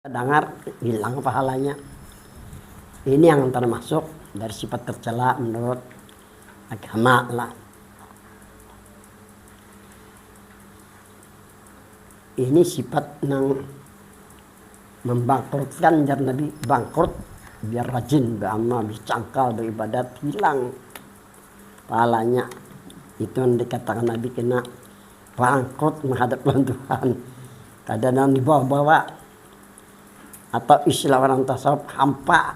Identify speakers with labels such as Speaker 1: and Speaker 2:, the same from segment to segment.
Speaker 1: dengar hilang pahalanya. Ini yang termasuk dari sifat tercela menurut agama lah. Ini sifat yang membangkrutkan, jar Nabi, bangkrut biar rajin beramal, bercangkal, beribadat, hilang pahalanya. Itu yang dikatakan Nabi kena bangkrut menghadap Tuhan. Kadang-kadang dibawa-bawa, atau istilah orang tasawuf hampa.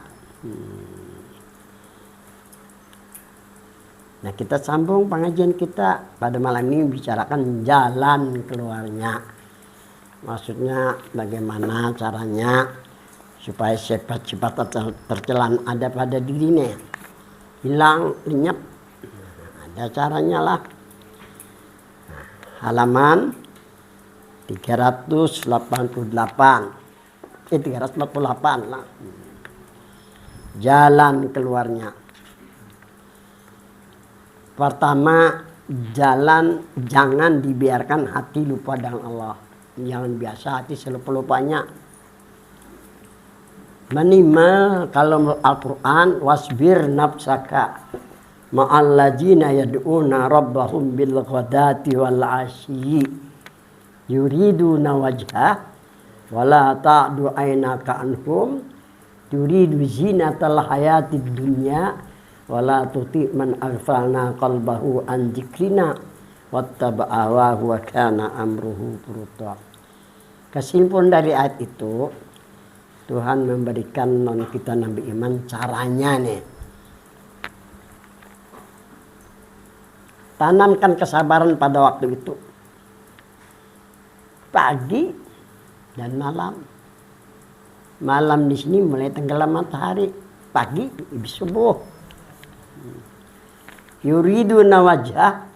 Speaker 1: Nah, kita sambung pengajian kita pada malam ini bicarakan jalan keluarnya. Maksudnya bagaimana caranya supaya sifat-sifat tercelan ada pada dirinya hilang, lenyap. Ada caranya lah. Halaman 348 lah. Jalan keluarnya. Pertama, jalan jangan dibiarkan hati lupa dengan Allah. Jangan biasa hati selupa-lupanya. Minimal kalau Al-Quran, wasbir nafsaka ma'al ladzina yad'una rabbahum bil ghadati wal 'ashyi yuriduna wajhah wala ta'du aynaka anhum turidu zinatal hayatid dunya wala tuti man aghfalna qalbahu an dzikrina wattaba'a wa kana amruhu furuta. Kesimpulan dari ayat itu, Tuhan memberikan non kita Nabi iman caranya nih. Tanamkan kesabaran pada waktu itu. Pagi dan malam. Malam di sini mulai tenggelam matahari, pagi habis subuh. Yuriduna wajhah,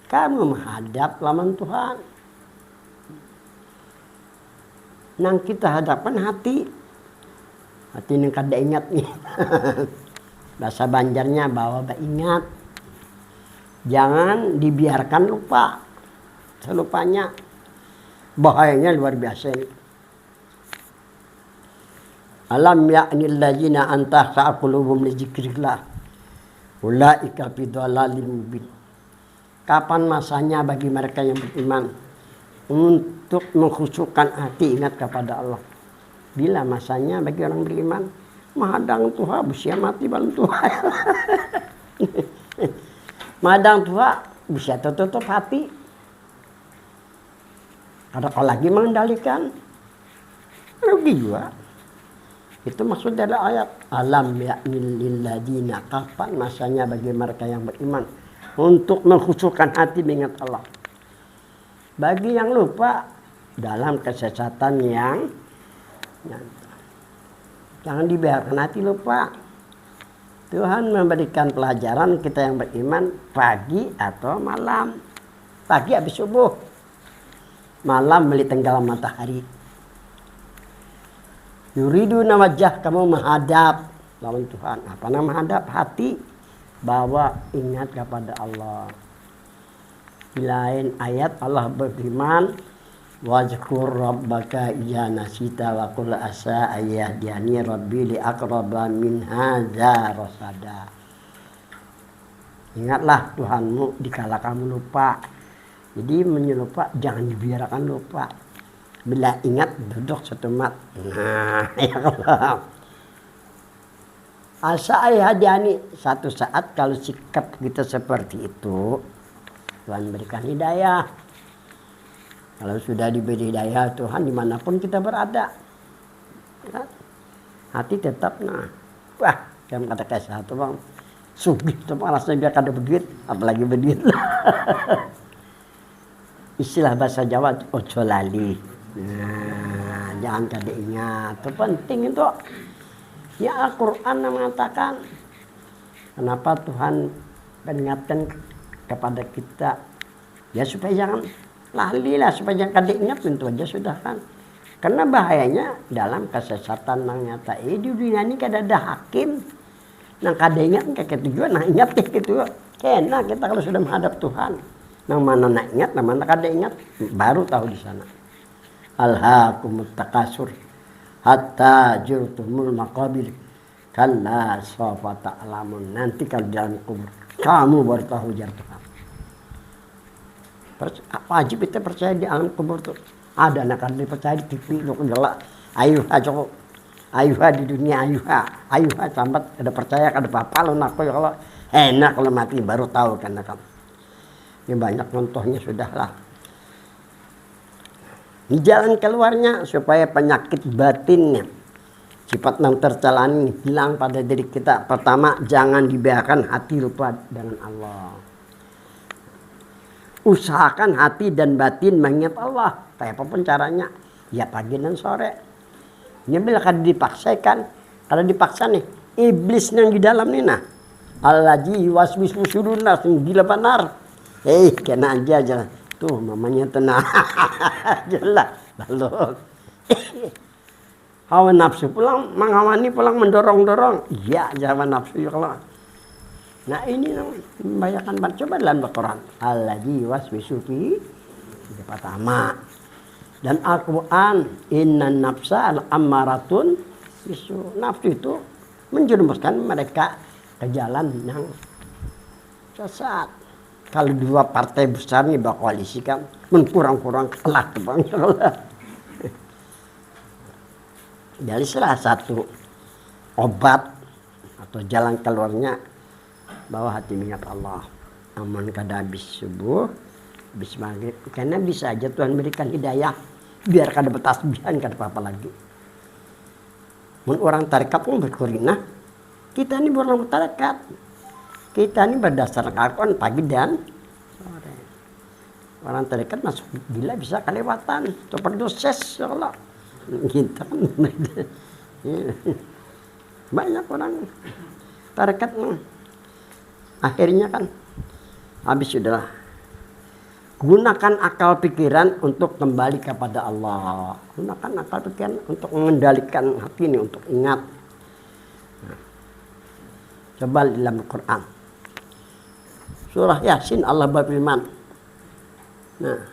Speaker 1: kamu menghadap laman Tuhan. Nang kita hadapkan hati ini kada ingat nih. Bahasa Banjarnya bawa ingat. Jangan dibiarkan lupa. Selupanya bahayanya luar biasa ini. Alam ya'nil ladzina antahsa qulubuhum li dzikrillah ulaika fi dhalalin mubin. Kapan masanya bagi mereka yang beriman untuk mengkhusyukkan hati ingat kepada Allah? Bila masanya bagi orang beriman mahadang Tuhan bisa mati balang Tuhan. Mahadang Tuhan bisa tutup hati. Ada kalau lagi mengendalikan rugi juga. Itu maksud dari ayat alam ya'nil lil ladzina, kapan masanya bagi mereka yang beriman untuk mengkhusyukkan hati mengingat Allah. Bagi yang lupa dalam kesesatan yang nyata. Jangan dibiarkan hati lupa. Tuhan memberikan pelajaran kita yang beriman pagi atau malam. Pagi habis subuh. Malam meli tenggelam matahari. Yuriduna wajah, kamu menghadap lawan Tuhan. Apa nama menghadap? Hati. Bawa ingat kepada Allah. Di lain ayat Allah berfirman, wazkur rabbaka idza nasita wa qul asa ayyahdiyani rabbi li aqraba min hadza rasada. Ingatlah Tuhanmu dikala kamu lupa. Jadi menyelupa jangan dibiarkan lupa. Bila ingat duduk satu mat. Nah, ya Allah. Asa ayyahdiyani, satu saat kalau sikap kita seperti itu Tuhan berikan hidayah. Kalau sudah diberi hidayah Tuhan dimanapun kita berada, ya, hati tetap wah, jangan kata kayak satu bang, sugih tuh rasanya biar kada beduit, apalagi beduit. Istilah bahasa Jawa ojo lali. Nah, jangan kada ingat, itu penting itu. Ya Al-Quran mengatakan, kenapa Tuhan mengingatkan kepada kita, ya supaya jangan lali lah, supaya jangan kada ingat, tentu aja sudah kan. Karena bahayanya dalam kesesatan yang nyata di dunia ini kada ada hakim. Nang kada ingat kayak tujuan, nah ingat kayak gitu. Kena kita kalau sudah menghadap Tuhan. Nang mana nak ingat, nang mana kada ingat, baru tahu di sana. Alhaakumut takasur hatta jurtumul maqabir kalla sawfa ta'lamun. Nanti kalau di dalam kubur kamu baru tahu jar Tuhan. Wajib kita percaya di alam kubur tuh ada, nak kalau dipercaya di TV lu gelak ayuha cukup ayuha di dunia ayuha sambat ada percaya ada apa lu nak kalau enak kalau mati baru tahu kan kamu. Ini banyak contohnya sudahlah. Di jalan keluarnya supaya penyakit batinnya sifat yang tercela ini hilang pada diri kita. Pertama, jangan dibiarkan hati lupa dengan Allah. Usahakan hati dan batin mengingat Allah. Kayak apapun caranya. Ya pagi dan sore. Ini bila kalau dipaksakan. Kalau dipaksa nih. Iblis yang di dalam nih nah. Allazi waswisu sudurun nas gila benar. Kena aja jalan. Tuh mamanya tenang. Jelas. Lalu. Hawa nafsu pulang mengawani pulang mendorong-dorong. Iya hawa nafsu ya kalau. Nah ini membahayakan banget. Coba dalam Al-Quran. Allazi waswisu fi pertama. Dan Al-Quran inna nafsa al-ammaratun bisu. Nafsu itu menjerumuskan mereka ke jalan yang sesat. Kalau dua partai besar ini berkoalisi kan kurang-kurang kalah bang. Jadi salah satu obat atau jalan keluarnya bahwa hati mengingat Allah. Aman kada habis subuh, habis maghrib. Karena bisa aja Tuhan berikan hidayah. Biar kada bertasbihan, kada apa-apa lagi. Mun orang tarekat pun berkurinah. Kita ini orang tarekat. Kita ini berdasarkan Al-Quran pagi dan sore. Orang tarekat masuk gila bisa kelewatan. Itu perdoses Allah. Gitu kan. Banyak orang tarekat. Akhirnya kan habis sudahlah. Gunakan akal pikiran untuk kembali kepada Allah. Gunakan akal pikiran untuk mengendalikan hati ini, untuk ingat. Nah, coba dalam Al-Quran. Surah Yasin Allah berfirman. Nah,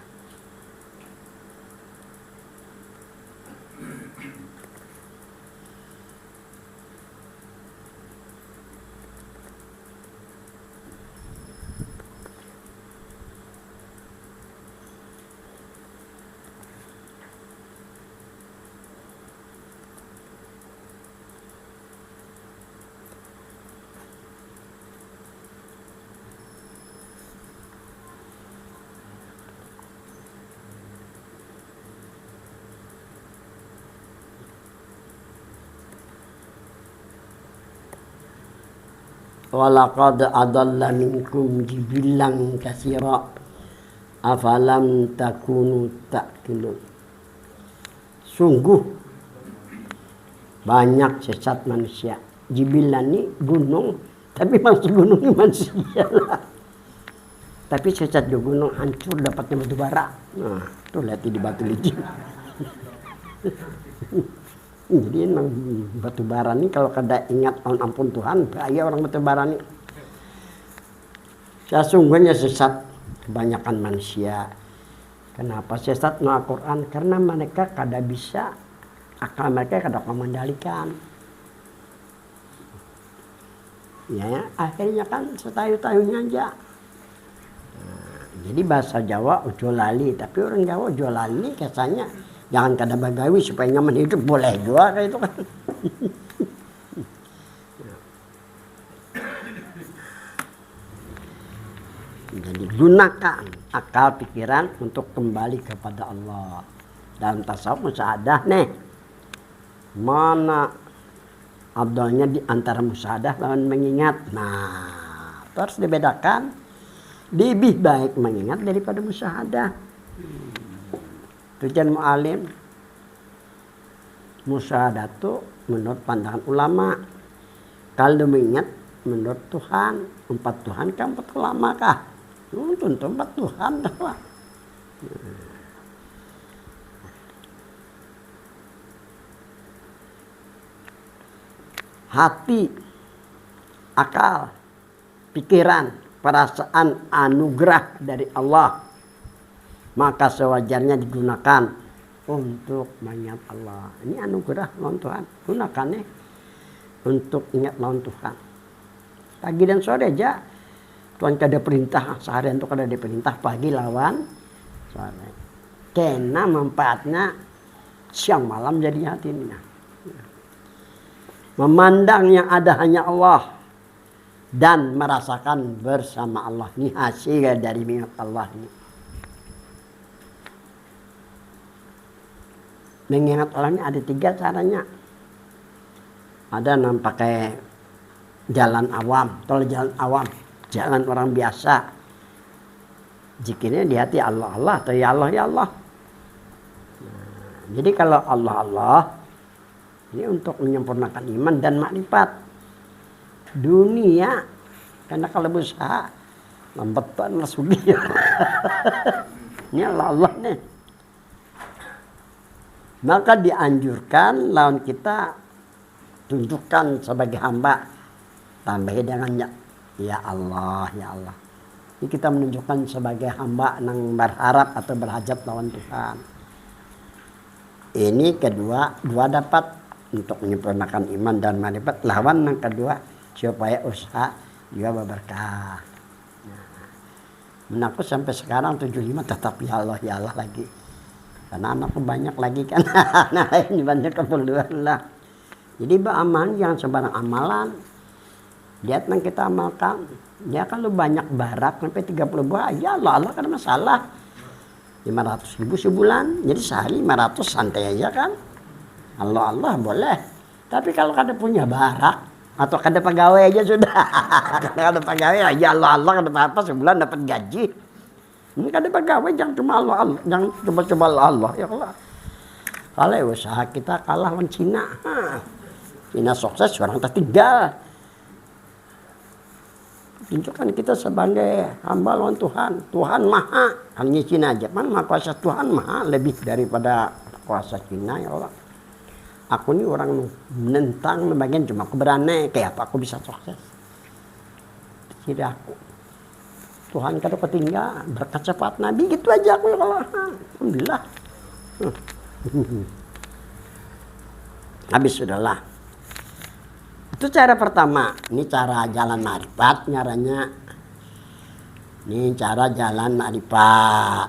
Speaker 1: walaqad adalla minkum jibilan katsira afalam takunu ta'qilun. Sungguh banyak sesat manusia. Jibilan ini gunung, tapi masuk gunungnya manusia lah. Tapi sesat di gunung hancur dapatnya batu bara. Nah, tuh lihat di batu licin. Jadi memang batu bara ini kalau kada ingat ampun Tuhan, bahaya orang batu bara ini. Sesungguhnya sesat kebanyakan manusia. Kenapa sesat no Al-Quran? Karena mereka kada bisa, akal mereka kada mengendalikan. Ya, akhirnya kan setayu-tayunya aja. Nah, jadi bahasa Jawa ujo lali, tapi orang Jawa ujo lali kesannya jangan kada bagawi supaya nyaman hidup, boleh juga kayak itu kan. Jadi gunakan akal pikiran untuk kembali kepada Allah. Dalam tasawuf musyahadah nih. Mana abdalnya di antara musyahadah lawan mengingat. Nah, terus dibedakan. Lebih baik mengingat daripada musyahadah. Tujuan mu'alim musyahadatu menurut pandangan ulama. Kalau mengingat menurut Tuhan, empat Tuhan kan empat ulama kah? Tentu empat Tuhan dah lah. Hati, akal, pikiran, perasaan anugerah dari Allah. Maka sewajarnya digunakan untuk mengingat Allah. Ini anugerah lawan Tuhan. Gunakan nih untuk ingat lawan Tuhan. Pagi dan sore aja. Tuhan kada perintah seharian itu kada ada perintah pagi lawan sore. Kena manfaatnya siang malam jadi hatinya. Memandang yang ada hanya Allah dan merasakan bersama Allah. Ini hasil dari minat Allah ini. Mengingat Allah ini ada 3 caranya. Ada yang pakai jalan awam, tol jalan awam, jalan orang biasa. Zikirnya di hati Allah Allah atau ya Allah ya Allah. Nah, jadi kalau Allah Allah ini untuk menyempurnakan iman dan makrifat dunia, karena kalau berusaha lambetan sugi. Ini Allah Allah nih. Maka dianjurkan lawan kita tunjukkan sebagai hamba, tambah dengan ya Allah ya Allah. Ini kita menunjukkan sebagai hamba yang berharap atau berhajat lawan Tuhan. Ini kedua, dua dapat untuk menyempurnakan iman dan makrifat. Lawan yang kedua supaya usaha juga berberkah. Nah, menakut sampai sekarang 75 tetap ya Allah lagi. Karena anakku banyak lagi kan. Nah ini banyak keperluan lah. Jadi beramal jangan sembarang amalan. Lihat yang kita amalkan. Ya kalau banyak barak sampai 30 buah ya Allah kan masalah. 500.000 sebulan. Jadi sehari 500 santai aja kan. Allah boleh. Tapi kalau kada punya barak atau kada pegawai aja sudah. Kada pegawai aja Allah kada apa sebulan dapat gaji. Ini kada pegawai jangan cuma Allah, jangan coba-coba Allah ya Allah. Kalau usaha kita kalah lawan Cina. Cina sukses orang tertinggal. Tunjukkan kita sebagai hamba lawan Tuhan. Tuhan maha. Hanya Cina aja. Maha kuasa Tuhan maha lebih daripada kuasa Cina ya Allah. Aku ini orang menentang bagian cuma aku berani. Kayak apa aku bisa sukses. Jadi aku. Tuhan kada ketinggal. Berkat syafaat Nabi gitu aja aku ya Allah. Alhamdulillah. Habis sudahlah. Itu cara pertama. Ini cara jalan makrifat nyaranya. Ini cara jalan makrifat.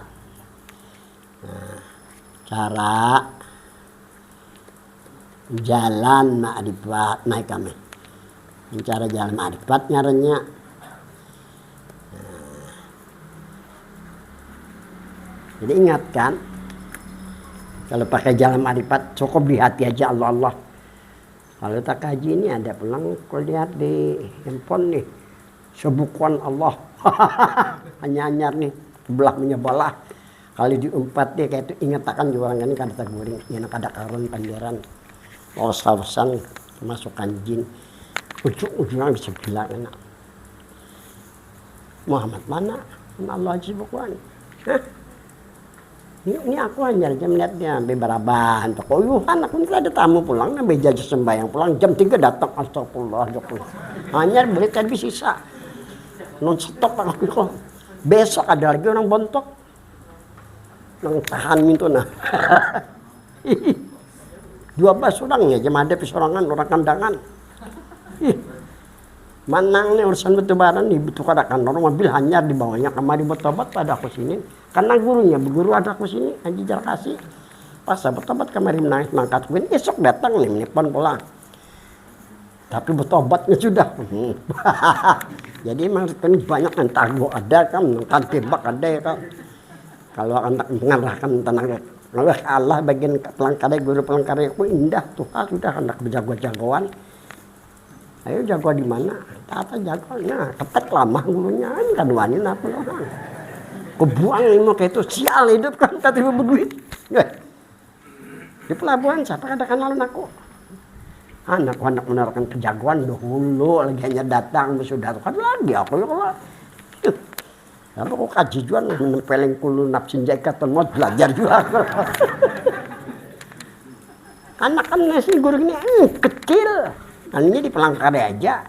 Speaker 1: Nah, cara jalan makrifat naik kami. Ini cara jalan makrifat nyaranya. Nah, jadi ingatkan. Kalau pakai jalan makrifat cukup di hati aja Allah Allah. Kalau tak kaji ini ada pulang kau lihat di handphone nih sebukuan Allah. Hanya-hanyar nih belah menyebelah. Kalau diumpat dia kayak itu ingat akan jualan ini kada terguring. Yang kada karun panjaran. Los-losan masukkan jin. Ujung-ujungnya bisa bilang enak. Muhammad mana? Allah sebukuan. Hah? Ini aku hanya aja melihatnya beberapa untuk koyuhan aku ini ada tamu pulang nampai jajah sembahyang pulang jam 3 datang astagfirullah hanya beli tadi sisa non stop aku kok besok ada lagi orang bontok nang tahan itu nah 12 orang ya jam ada pisorangan orang kandangan manang nih urusan betubaran nih betul kadakan orang mobil hanya di bawahnya kamari bertobat pada aku sini karena gurunya berguru ada aku sini Haji Jarkasi pas bertobat kamari menangis mangkat gue esok datang nih menelpon pulang tapi bertobatnya sudah jadi memang ini banyak yang tago ada kan kan tebak ada ya kan kalau anak mengarahkan tenaga Allah bagian pelangkare guru pelangkare aku indah Tuhan sudah anak berjago-jagoan. Ayo jago di mana? Tata jagonya, ketek lama gurunya kan kaduanin apa loh. Kebuang ini mau kayak itu sial hidup kan kata ibu berduit. Di pelabuhan siapa kada kenal aku. Anak menaruhkan kejagoan dahulu lagi hanya datang sudah kan lagi aku ya Allah. Apa kok kaji juan menempeleng kulu nafsin jaikatan mau belajar juga. Anak kan nasi guru ini kecil. Ini di pelangkare aja.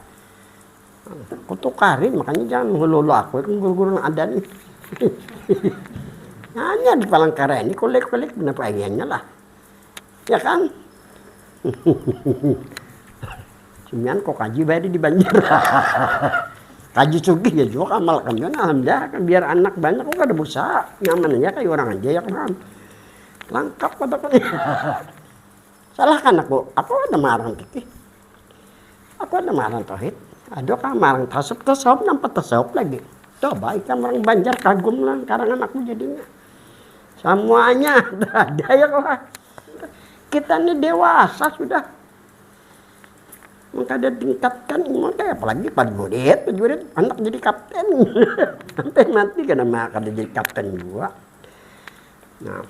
Speaker 1: Aku tuh karin makanya jangan mengelulu aku kan guru-guru yang ada nih. Hanya di Palangkaraya ini kulik-kulik penapayannya lah. Ya kan? Cuman kok kaji bayar di Banjar. Kaji sugih ya juga amal kami. Alhamdulillah biar anak banyak kok ada berusaha. Nyaman aja kayak orang aja ya kan. Lengkap kata-kata. Salah kan aku ada marang kiki. Aku ada marang tauhid. Ada kan marang tasawuf nampak tasawuf lagi. Coba ikan orang Banjar kagum lah karangan aku jadinya. Semuanya ada ya kok. Kita ini dewasa sudah. Maka dia tingkatkan maka apalagi prajurit anak jadi kapten. Sampai mati karena maka dia jadi kapten juga. Nah,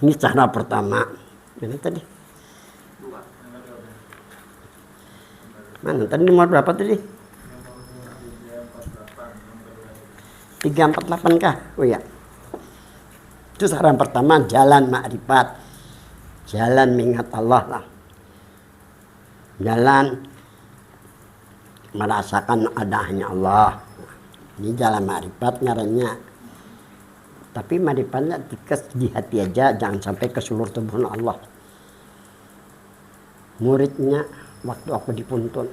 Speaker 1: ini cara pertama. Mana tadi? Mana tadi nomor berapa tadi? 348 kah? Oh ya. Itu saran pertama, jalan makrifat. Jalan mengingat Allah lah. Jalan merasakan adanya Allah. Ini jalan makrifat ngarannya. Tapi makrifatnya di hati aja, jangan sampai ke seluruh tubuh Allah. Muridnya waktu aku dipuntun.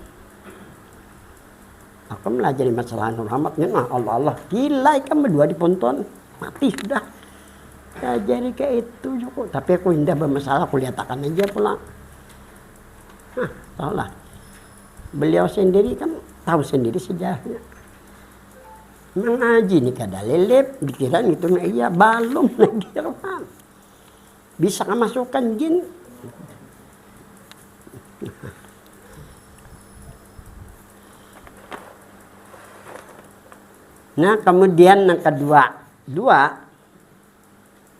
Speaker 1: Aku melajari masalah Muhammadnya, Allah. Gila ikan berdua dipuntun. Mati sudah. Jadi kayak itu cukup. Tapi aku indah bermasalah, aku lihatkan aja pulang. Tahu lah. Beliau sendiri kan tahu sendiri sejarahnya. Mengaji nih kada lelep, dikira itu iya balum lagi kan. Bisa masukkan jin. Nah kemudian yang kedua,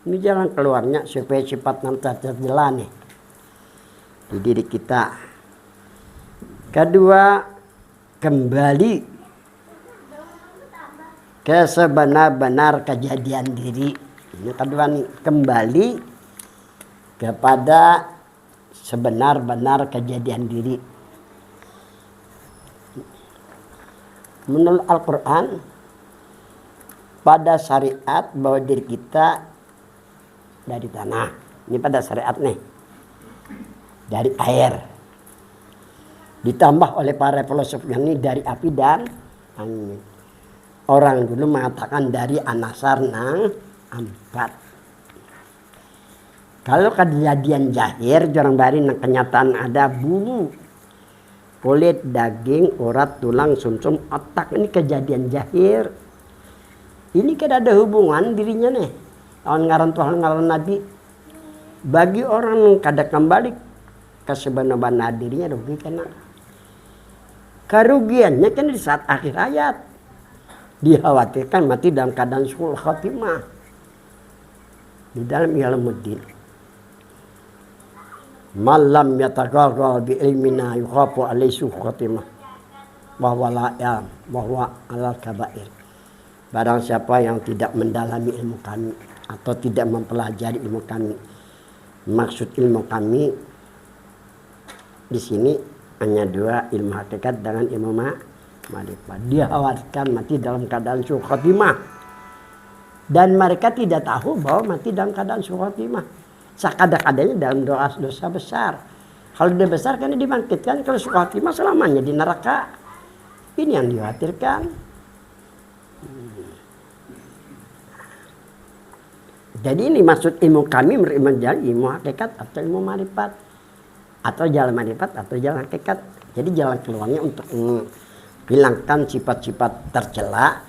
Speaker 1: ini jalan keluarnya supaya sifat nanti terjalani di diri kita. Kedua, kembali ke sebenar-benar kejadian diri. Ini kedua nih, kembali kepada sebenar-benar kejadian diri. Menurut Al-Quran, pada syariat bahwa diri kita dari tanah. Ini pada syariat nih. Dari air. Ditambah oleh para filosof ini dari api dan angin. Orang dulu mengatakan dari anasar nang empat. Kalau kejadian jahir, orang bari nang kenyataan ada bulu, kulit, daging, urat, tulang, sumsum, otak. Ini kejadian jahir. Ini kan ada hubungan dirinya nih. Tahun ngaran Tuhan ngaran Nabi. Bagi orang yang kada kembali ke sebenar-benar dirinya rugi kena. Kerugiannya kan di saat akhir hayat. Dikhawatirkan mati dalam keadaan suul khatimah. Di dalam ilmuddin. Malam yatagagal bi ilmina yukhafu alaihi suul khatimah. Bahwa la'am, bahwa alal kabair. Barang siapa yang tidak mendalami ilmu kami atau tidak mempelajari ilmu kami, maksud ilmu kami di sini hanya dua, ilmu hakikat dengan ilmu ma'rifat. Dia khawatirkan mati dalam keadaan suul khatimah dan mereka tidak tahu bahwa mati dalam keadaan suul khatimah. Sekada-kadanya dalam dosa besar. Kalau dia besar kan dibangkitkan, kalau suul khatimah selamanya di neraka. Ini yang dikhawatirkan. Jadi ini maksud ilmu kami menjadi ilmu hakikat atau ilmu marifat. Atau jalan marifat atau jalan hakikat. Jadi jalan keluarnya untuk menghilangkan sifat-sifat tercela.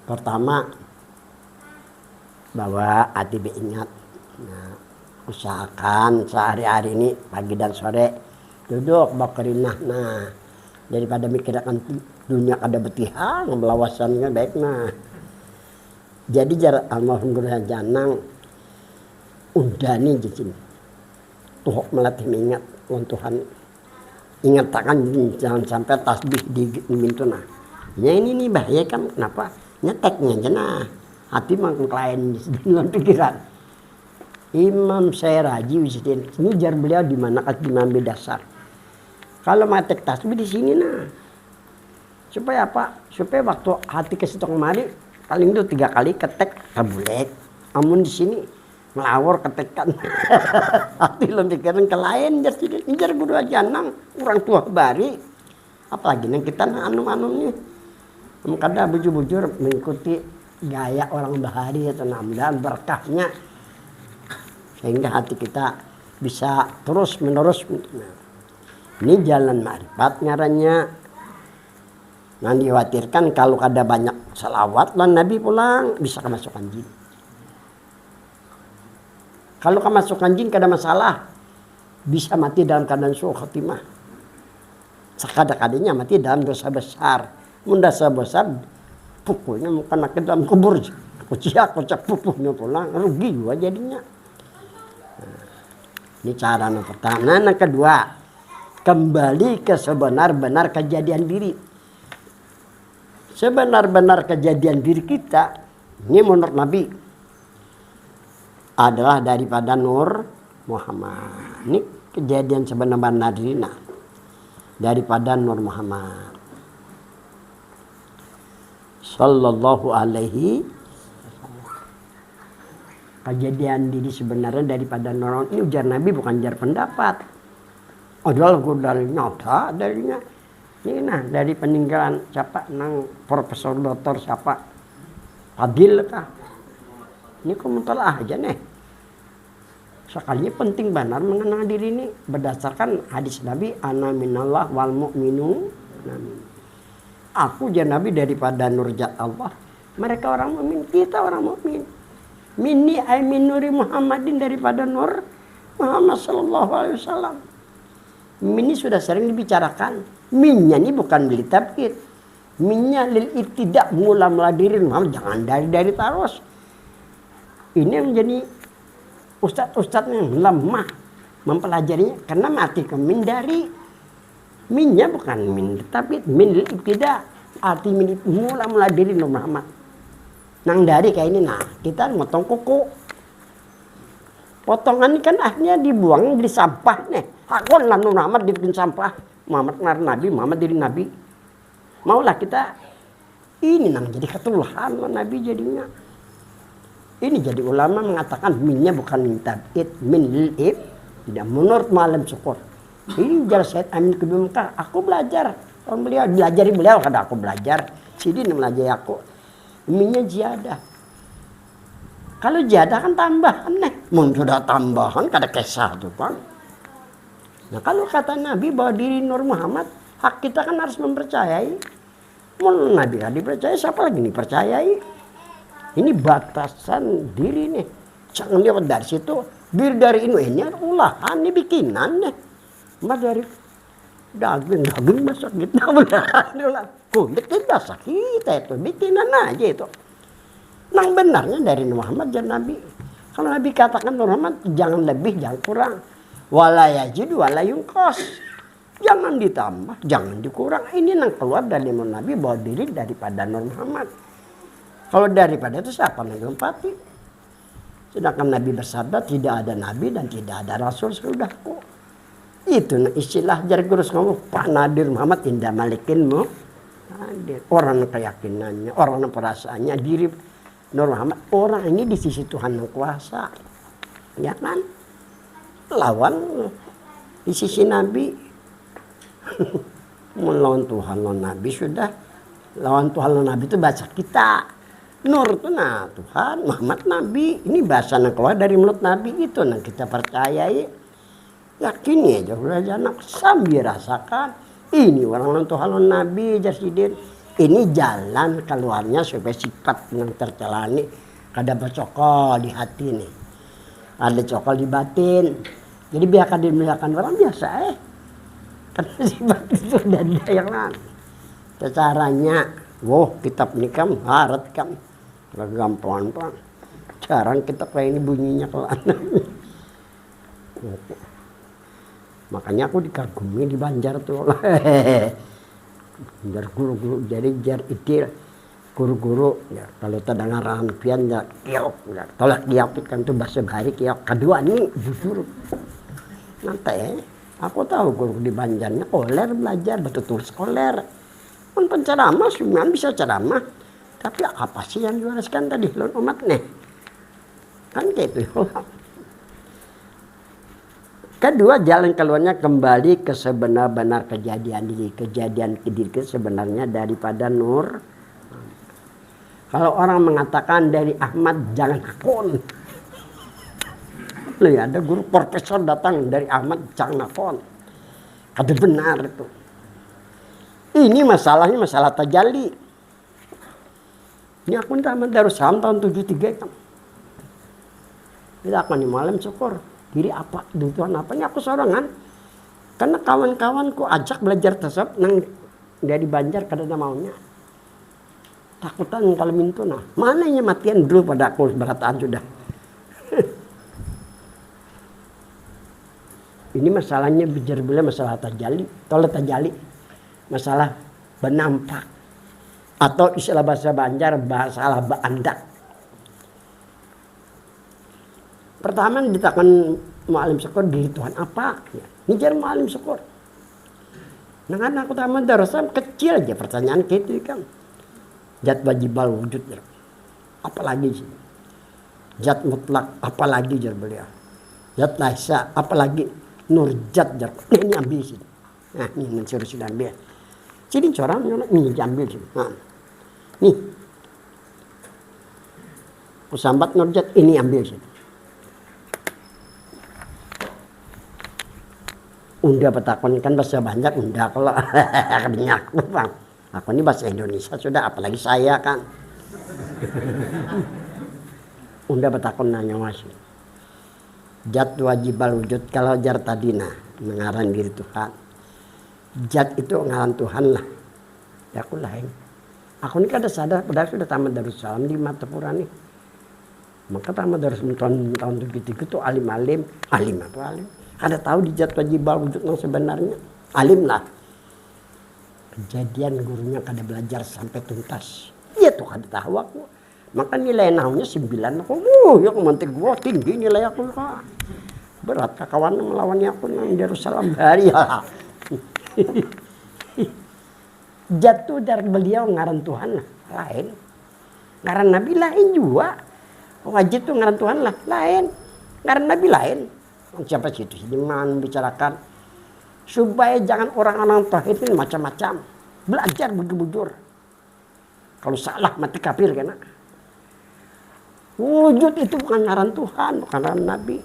Speaker 1: Pertama, bahwa hati beringat. Nah, usahakan sehari-hari ini pagi dan sore duduk bakerinah. Nah, daripada mikirkan dunia kada betihang melawasannya baik nah. Jadi jarak almarhum janang undani di sini. Tuh melatih mengingat Tuhan. Ingatkan jangan sampai tasbih di mintuna. Ya ini nih bahaya kan kenapa? Nyeteknya aja nah. Hati mengklaim dengan pikiran. Imam Syaraji Wisdin. Ini jar beliau di mana di Mambe Dasar. Kalau metek tasbih di sini nah. Supaya apa? Supaya waktu hati ke situ kemari paling itu 3 kali ketek kabulek. Amun di sini ngelawor ketekan. Hati lo pikiran ke lain jadi ngejar guru aja nang orang tua bari. Apalagi nang kita anu-anunya. Kadang bujur-bujur mengikuti gaya orang bahari itu mudah-mudahan berkahnya sehingga hati kita bisa terus menerus. Ini jalan ma'rifat ngarannya. Nah dikhawatirkan kalau ada banyak salawat lan Nabi pulang bisa kemasukan jin. Kalau kemasukan jin kada masalah, bisa mati dalam keadaan su'ul khatimah. Sekada-kadanya mati dalam dosa besar. Mun dosa besar pukulnya bukan ke dalam kubur. Kocak pupuhnya pulang rugi juga jadinya. Nah, ini cara yang pertama. Nah, yang kedua, kembali ke sebenar-benar kejadian diri. Sebenar-benar kejadian diri kita ini menurut Nabi adalah daripada Nur Muhammad. Ini kejadian sebenar-benar dirinya daripada Nur Muhammad sallallahu alaihi kejadian diri sebenarnya daripada Nur. Ini ujar Nabi bukan ujar pendapat. Adalah dari nyata darinya. Ini nah dari peninggalan siapa nang profesor doktor siapa Fadil kah? Ini komentar aja nih. Sekalinya penting benar mengenal diri ini berdasarkan hadis Nabi ana minallah wal mu'minu. Aku jadi Nabi daripada nur zat Allah. Mereka orang mukmin, kita orang mukmin. Minni ay min nuri Muhammadin daripada nur Muhammad sallallahu alaihi wasallam. Ini sudah sering dibicarakan. Minnya ini bukan beli tabkid. Minnya lil ibtidak mula-mula diri Muhammad, jangan dari terus. Ini yang menjadi ustadz-ustadz yang lemah mempelajarinya karena mati ke min dari. Minnya bukan min tapi min lil ibtidak. Arti min mula-mula diri Muhammad. Nang dari kayak ini, nah kita motong kuku. Potongan ini kan akhirnya dibuang di sampah nih. Hakon lah Muhammad dibikin sampah. Muhammad ngaran Nabi, Muhammad diri Nabi. Maulah kita ini nang jadi ketulahan Nabi jadinya. Ini jadi ulama mengatakan minnya bukan min tabid, min lil'ib. Tidak menurut malam syukur. Ini jar Said Amin Kebimkar. Aku belajar. Orang beliau belajari beliau kada aku belajar. Sidi melajari aku. Minnya jiadah. Kalau jiadah kan tambahan nih. Mun sudah tambahan kada kesah tuh kan. Nah kalau kata Nabi bahwa diri Nur Muhammad, hak kita kan harus mempercayai. Mun Nabi gak dipercaya, siapa lagi nih percayai? Ini batasan diri nih. Jangan lihat dari situ, bir dari ini olahan, ini bikinan nih. Mas dari daging masak gitu. Kulit kita kita itu, bikinan aja itu. Nang benarnya dari Nur Muhammad dan Nabi. Kalau Nabi katakan Nur Muhammad, jangan lebih, jangan kurang. Wala yajid wala yungkos. Jangan ditambah, jangan dikurang. Ini yang keluar dari Nabi bahwa diri daripada Nur Muhammad. Kalau daripada itu siapa yang lompati? Sedangkan Nabi bersabda tidak ada Nabi dan tidak ada Rasul sesudahku. Itu istilah jar gurus ngomong Pak Nadir Muhammad indah malikinmu. Orang keyakinannya, orang perasaannya diri Nur Muhammad. Orang ini di sisi Tuhan yang kuasa. Ya kan? Lawan di sisi Nabi. Melawan Tuhan lawan Nabi sudah. Lawan Tuhan lawan Nabi itu bahasa kita. Nur itu nah Tuhan, Muhammad Nabi. Ini bahasa yang keluar dari mulut Nabi itu yang kita percayai. Yakini aja udah anak sambil rasakan. Ini orang lawan Tuhan lawan Nabi Jasidin. Ini jalan keluarnya supaya sifat yang tercela ini kada bercokol di hati nih. Ada cokol di batin. Jadi biarkan dimuliakan orang biasa karena sifat itu sudah ada yang lain. Caranya, kitab ini kan harat kan. Gampang pak. Jarang kitab kayak ini bunyinya kelana. Makanya aku dikagumi di Banjar tuh. Jar guru-guru jadi jar idil. Guru-guru ya kalau tadangan rampian ya kiok ya tolak kiok kan tuh bahasa bahari kiok kedua nih jujur nanti aku tahu guru di Banjarnya koler belajar betul-betul sekoler pun penceramah semuanya bisa ceramah Tapi apa sih yang dijelaskan tadi lawan umat nih? Kan kayak itu. Kedua, jalan keluarnya kembali ke sebenar-benar kejadian diri. Kejadian diri sebenarnya daripada nur. Kalau orang mengatakan dari Ahmad jangan akun. Loh ya, ada guru profesor datang dari Ahmad jangan akun. Kada benar itu. Ini masalahnya masalah tajalli. Ini akun Ahmad Darussalam tahun 73 kan. Tidak akan di malam syukur. Diri apa, Tuhan apa, ini aku sorangan. Karena kawan-kawanku ajak belajar tasawuf nang dari Banjar kada ada maunya. Takutan kalau mintu nah. Mana yang matian dulu pada aku berataan sudah. Ini masalahnya bijar bila masalah tajalli. Kalau tajalli masalah benampak. Atau istilah bahasa Banjar masalah beandak. Pertama ditakon Mu'alim Syukur diri Tuhan apa? Ya, ngejar Mu'alim Syukur. Nah kan aku taman Darussalam kecil aja pertanyaan gitu kan. Zat wajibal wujud. Apalagi sih? Zat mutlak apalagi jar beliau. Zat laisa apalagi nur zat jar. Ini ambil sih. Nah ini mencuri sudah ambil. Jadi corang ini ambil sih. Nah. Nih. Kusambat nur zat ini ambil sih. Unda petakon kan bahasa Banjar, unda kalau kadang aku bang. Aku ini bahasa Indonesia sudah, apalagi saya kan. Unda petakon nanya masih. Zat wajibal wujud kalau jar tadina mengarang diri Tuhan. Zat itu ngaran Tuhan lah. Ya aku lain. Aku ini kada sadar padahal sudah tamat Darussalam di Matapura nih. Maka tamat Darussalam tahun 73 itu alim-alim, alim apa alim? Kada tahu di zat wajibal wujud yang sebenarnya. Alim lah. Kejadian gurunya kada belajar sampai tuntas. Iya tuh kada tahu aku. Maka nilai nahunya 9 aku. Ya kemantik gua tinggi nilai aku kak. Berat kawan melawannya aku nang Darussalam hari ya. Jatuh dari beliau ngaran Tuhan lah. Lain. Ngaran Nabi lain juga. Wajib tuh ngaran Tuhan lah. Lain. Ngaran Nabi lain. Siapa sih itu dengan membicarakan supaya jangan orang-orang tauhid ini macam-macam belajar bujur-bujur. Kalau salah mati kafir kena. Wujud itu bukan ngaran Tuhan, bukan ngaran Nabi.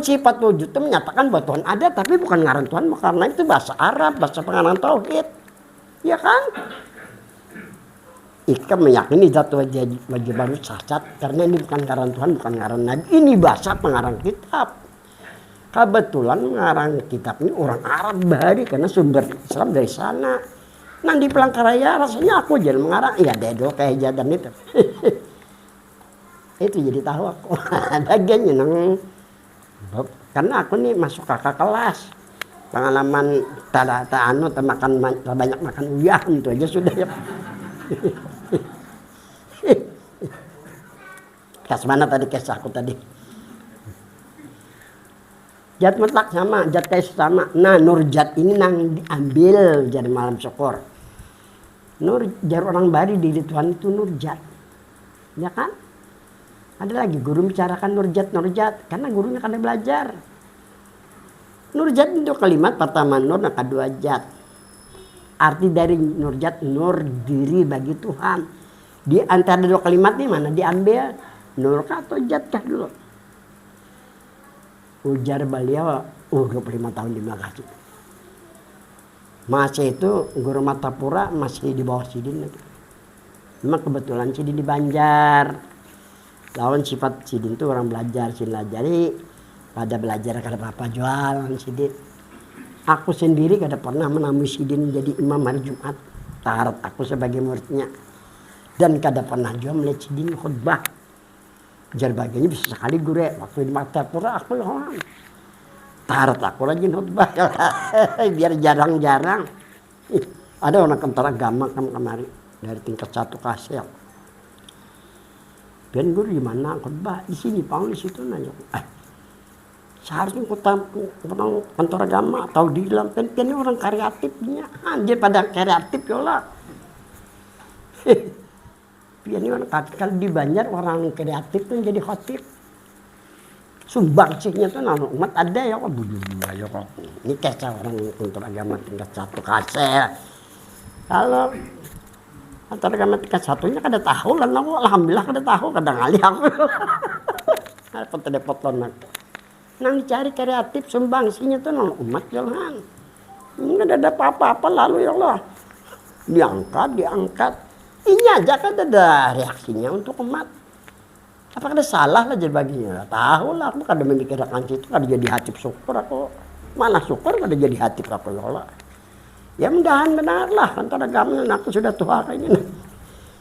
Speaker 1: Sifat wujud itu menyatakan bahwa Tuhan ada tapi bukan ngaran Tuhan karena itu bahasa Arab, bahasa pengarang tauhid. Ya kan? Ika meyakini zat wajib baru cacat karena ini bukan ngaran Tuhan, bukan ngaran Nabi. Ini bahasa pengarang kitab. Kebetulan mengarang kitab ini orang Arab bahari karena sumber Islam dari sana. Nah di Palangkaraya rasanya aku jadi mengarang. Iya deh dulu kayak jadan itu. Itu jadi tahu aku. Bagiannya nang. Karena aku nih masuk kakak kelas. Pengalaman tak makan banyak makan uyah itu aja sudah ya. Kas mana tadi kisah aku tadi? Zat mutlak sama, zat kais sama. Nah, nur zat ini nang diambil jadi malam syukur. Nur jar orang bari di Tuhan itu nur zat. Ya kan? Ada lagi guru bicarakan nur zat karena gurunya kan belajar. Nur zat itu kalimat pertama nur, nah kedua zat. Arti dari nur zat nur diri bagi Tuhan. Di antara dua kalimat ini mana diambil? Nur atau zat kah dulu? Ujar beliau 25 tahun di Makassar. Masih itu guru Matapura masih di bawah Sidin. Memang kebetulan Sidin di Banjar. Lawan sifat Sidin itu orang belajar, jadi pada belajar kada apa-apa jualan Sidin. Aku sendiri kada pernah menemui Sidin jadi imam hari Jumat. Tarat aku sebagai muridnya. Dan kada pernah juga melihat Sidin khutbah. Jar bagiannya bisa sekali guru waktu di Matapura aku lawan. Tarat aku rajin khutbah biar jarang-jarang. Ada orang kantor agama kemari dari tingkat 1 kasih. Dan guru di mana khutbah di sini Paul di situ nanya. Seharusnya kantor agama atau di dalam kan orang kreatifnya anjir pada kreatif yola. Ini kalau di Banjar orang kreatif tuh jadi khotib. Sumbangsihnya tuh nama umat ada ya kok ya kok. Ini kisah orang untuk agama tingkat 1 kasih. Kalau antara agama tingkat 1-nya kada tahu lah aku alhamdulillah kada tahu kadang kali aku. Aku telepon aku. Nang dicari kreatif sumbangsihnya tuh nama umat jalan. Enggak ada apa-apa lalu ya Allah. Diangkat. Ini aja kan ada reaksinya untuk umat. Apa kada salah lah jadi baginya? Tahu lah aku kada memikirkan situ kada jadi hatib syukur aku. Mana syukur kada jadi hatib aku ya Allah. Ya mudahan benar lah antara agama aku sudah tua kayak gini.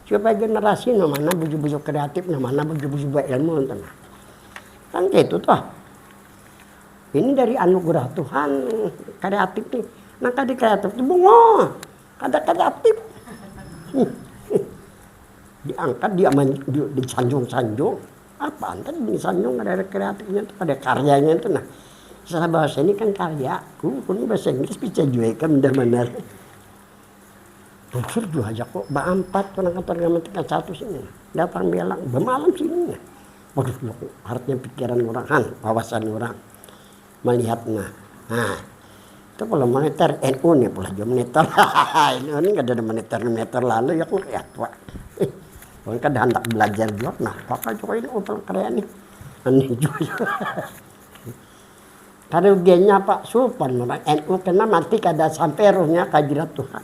Speaker 1: Supaya generasi mana buju-buju kreatif, mana buju-buju ilmu entah. Kan gitu toh. Ini dari anugerah Tuhan kreatif nih. Nah kada kreatif itu bungo. Kada kreatif. Diangkat disanjung-sanjung. Apa antar disanjung ada kreatifnya itu ada karyanya itu nah. Salah bahasa ini kan karyaku, ini bahasa Inggris bisa juga kan benar-benar. Unsur juga aja kok, ba-4 orang kantor agama tingkat 1 sini. Datang bilang, bermalam sini. Waduh, artinya pikiran orang, wawasan orang. Melihatnya. Nah, itu kalau moneter, NU nih pula jam moneter. NU ini nggak ada moneter lalu ya aku lihat Pak. Orang kan hendak belajar juga, nah pakai juga ini paling keren nih. Aneh juga. Karena ujiannya Pak Supan orang NU kena mati kada sampai rohnya kajirat Tuhan.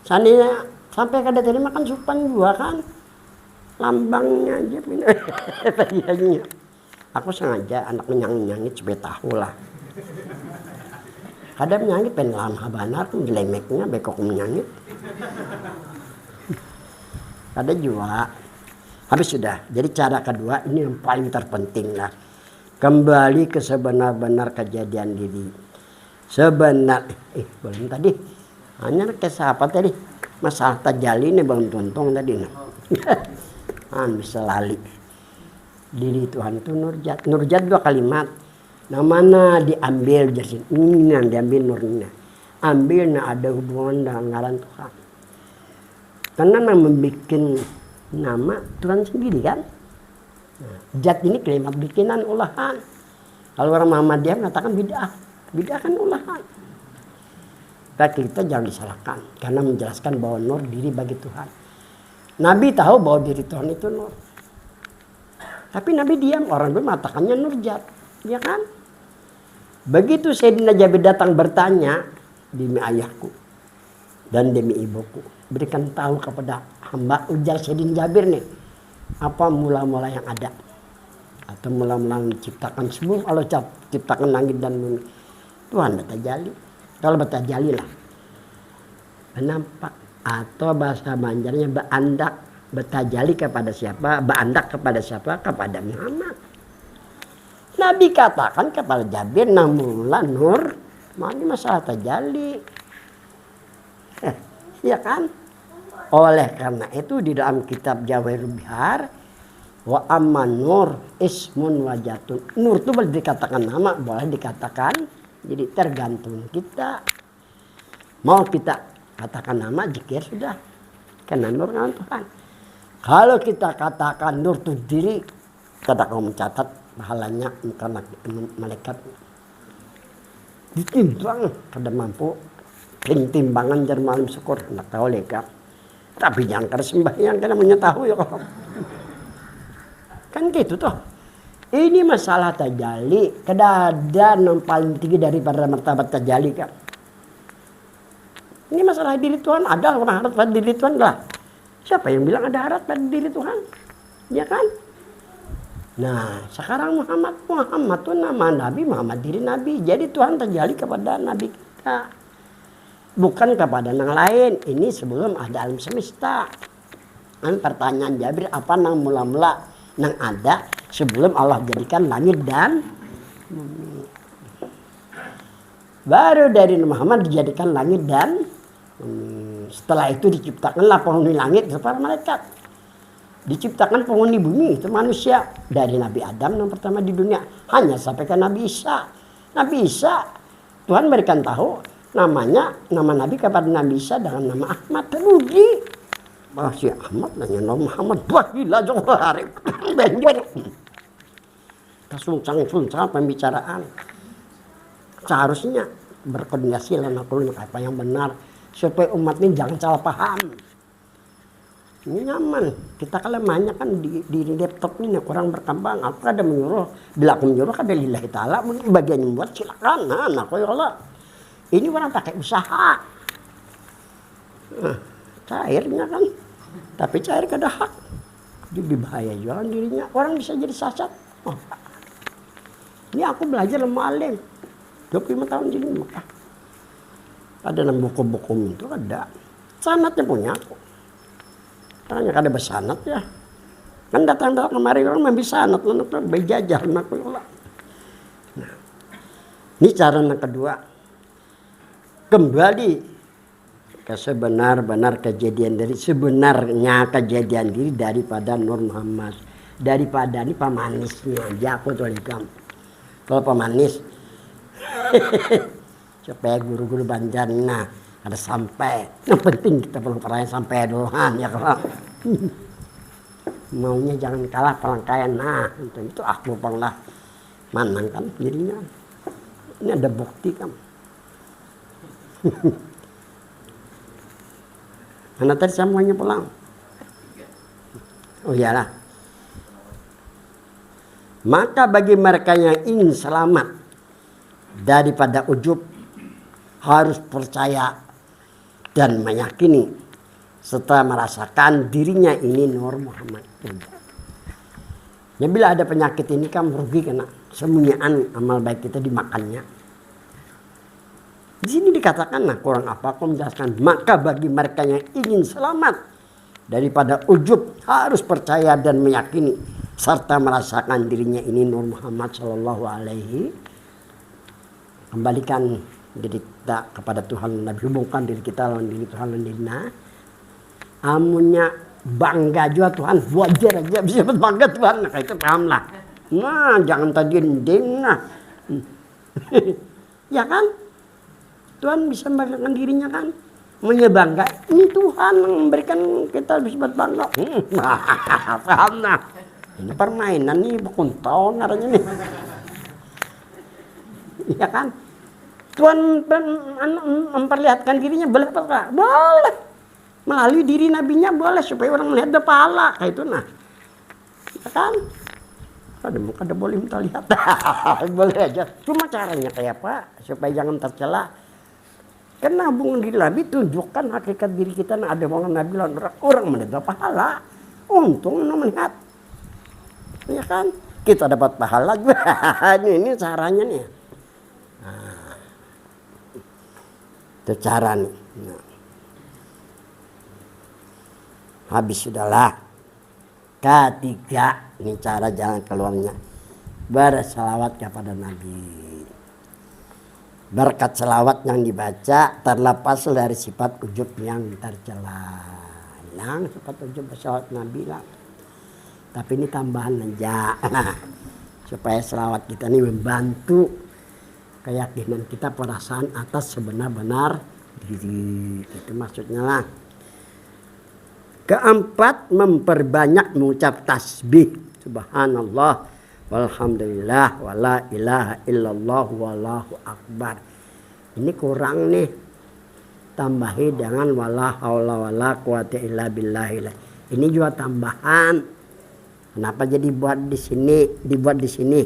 Speaker 1: Seandainya sampai kada terima kan Supan juga kan. Lambangnya aja bagiannya. Aku sengaja anak menyangit supaya tahu lah. Kadang menyangit penlam habanar pun dilemeknya bekok menyangit. Ada juga. Habis sudah. Jadi cara kedua ini yang paling terpenting lah. Kembali ke sebenar-benar kejadian diri. Belum tadi. Hanya kisah apa tadi? Masalah tajali ini belum tuntung tadi. Bisa lali. Diri Tuhan itu nurjat. Nurjat 2 kalimat. Nah mana diambil jadi ini yang diambil nurnya. Ambil nah ada hubungan dengan ngaran Tuhan. Karena yang membuat nama Tuhan sendiri kan. Nah, zat ini kalimat bikinan olahan. Kalau orang Muhammadiyah mengatakan bid'ah. Bid'ah kan olahan. Tapi kita jangan disalahkan. Karena menjelaskan bahwa nur diri bagi Tuhan. Nabi tahu bahwa diri Tuhan itu nur. Tapi Nabi diam. Orang itu mengatakannya nur zat. Ya kan? Begitu Sayyidina Jabir datang bertanya. Demi ayahku. Dan demi ibuku. Berikan tahu kepada hamba ujar Sayyidina Jabir nih. Apa mula-mula yang ada. Atau mula-mula menciptakan sebelum Allah ciptakan langit dan bumi. Tuhan bertajali. Kalau bertajali lah. Menampak. Atau bahasa Banjarnya berandak. Bertajali kepada siapa? Berandak kepada siapa? Kepada Muhammad. Nabi katakan kepada Jabir. Namulah nur. Ini masalah tajali. Ya kan? Oleh karena itu di dalam kitab Jawahirul Bihar wa amman nur ismun wajatun. Nur itu boleh dikatakan nama, boleh dikatakan jadi tergantung kita. Mau kita katakan nama zikir sudah. Karena nur kan Tuhan. Kalau kita katakan nur itu diri, kata kau mencatat pahalanya karena malaikat ditimbang kada mampu. Timbangan jar malam syukur nak tahu leka. Tapi jangan kada sembahyang kada menyetahu ya kok. Kan gitu toh. Ini masalah tajali. Kada ada yang paling tinggi daripada martabat tajali kan. Ini masalah diri Tuhan. Ada orang harap pada diri Tuhan lah. Siapa yang bilang ada harap pada diri Tuhan? Ya kan? Nah sekarang Muhammad itu nama Nabi. Muhammad diri Nabi. Jadi Tuhan tajali kepada Nabi kita. Bukan kepada yang lain. Ini sebelum ada alam semesta. Kan pertanyaan Jabir apa nang mula-mula nang ada sebelum Allah jadikan langit dan bumi. Baru dari Muhammad dijadikan langit dan bumi. Setelah itu diciptakanlah penghuni langit para malaikat. Diciptakan penghuni bumi itu manusia. Dari Nabi Adam yang pertama di dunia hanya sampai ke Nabi Isa. Nabi Isa Tuhan berikan tahu nama Nabi kepada Nabi Isa dengan nama Ahmad. Teruji. Si Ahmad nanya Nur Muhammad, wah gila Johar. Benjol. Kesuncang-suncang pembicaraan. Seharusnya berkoordinasi lah apa yang benar supaya umat ini jangan salah paham. Ini nyaman. Kita kelemahannya kan di laptop ini kurang berkembang. Aku ada menyuruh, bila aku menyuruh kan lillahi ta'ala, bagian yang buat silakan. Nah, ya Allah. Ini orang pakai usaha. Nah, cairnya kan. Tapi cair kada hak. Jadi bahaya juga kan dirinya. Orang bisa jadi sasat. Oh. Ini aku belajar sama alim. 25 tahun di Mekah. Ada dalam buku-buku itu ada. Sanatnya punya aku. Tanya kada bersanat ya. Kan datang-datang kemari orang ambil sanat. Berjajar. Nah, ini cara yang kedua. Kembali ke sebenar-benar kejadian dari sebenarnya kejadian diri daripada Nur Muhammad. Daripada ini pemanisnya aja aku tuh lihat. Kalau pemanis supaya guru-guru Banjarna ada sampai. Yang penting kita belum pernah sampai duluan ya kalau maunya jangan kalah pelangkaian. Nah itu aku pernah manang kan dirinya. Ini ada bukti kan. Mana tadi semuanya pulang? Oh iyalah. Maka bagi mereka yang ingin selamat daripada ujub harus percaya dan meyakini serta merasakan dirinya ini Nur Muhammad. Ya bila ada penyakit ini kan merugi karena semuanyaan amal baik kita dimakannya. Di sini dikatakan, nah kurang apa aku menjelaskan. Maka bagi mereka yang ingin selamat daripada ujub harus percaya dan meyakini serta merasakan dirinya ini Nur Muhammad Sallallahu Alaihi. Kembalikan diri kita kepada Tuhan, Nabi hubungkan diri kita lawan diri Tuhan dan dirinya. Amunnya bangga juga Tuhan, wajar aja bisa bangga Tuhan. Nah itu pahamlah. Nah jangan tadi ending nah. Ya kan? Tuhan bisa membanggakan dirinya kan? Menyebangga. Ini Tuhan yang memberikan kita bisa bangga. Paham nah. Ini permainan nih, bukan tahun naranya nih. Iya kan? Tuhan memperlihatkan dirinya boleh apa enggak? Boleh. Melalui diri nabinya boleh supaya orang melihat pahala kayak itu nah. Ya kan? Kada boleh minta lihat. Boleh aja. Cuma caranya kayak apa? Supaya jangan tercela. Karena hubungan diri Nabi tunjukkan hakikat diri kita nah ada hubungan Nabi lawan orang melihat pahala. Untung melihat. Ya kan? Kita dapat pahala juga. Ini caranya nih. Nah, itu cara nih. Nah. Habis sudahlah. Ketiga, ini cara jalan keluarnya. Bersalawat kepada Nabi. Berkat salawat yang dibaca terlepas dari sifat ujub yang tercela. Hilang sifat ujub bersalawat Nabi lah. Tapi ini tambahan aja. Nah, supaya selawat kita ini membantu keyakinan kita perasaan atas sebenar-benar diri. Itu maksudnya lah. Keempat, memperbanyak mengucap tasbih. Subhanallah, walhamdulillah, wala ilaha illallah, wallahu akbar. Ini kurang nih. Tambahi dengan wala haula wala quwata illa billah. Ini juga tambahan. Kenapa jadi dibuat di sini?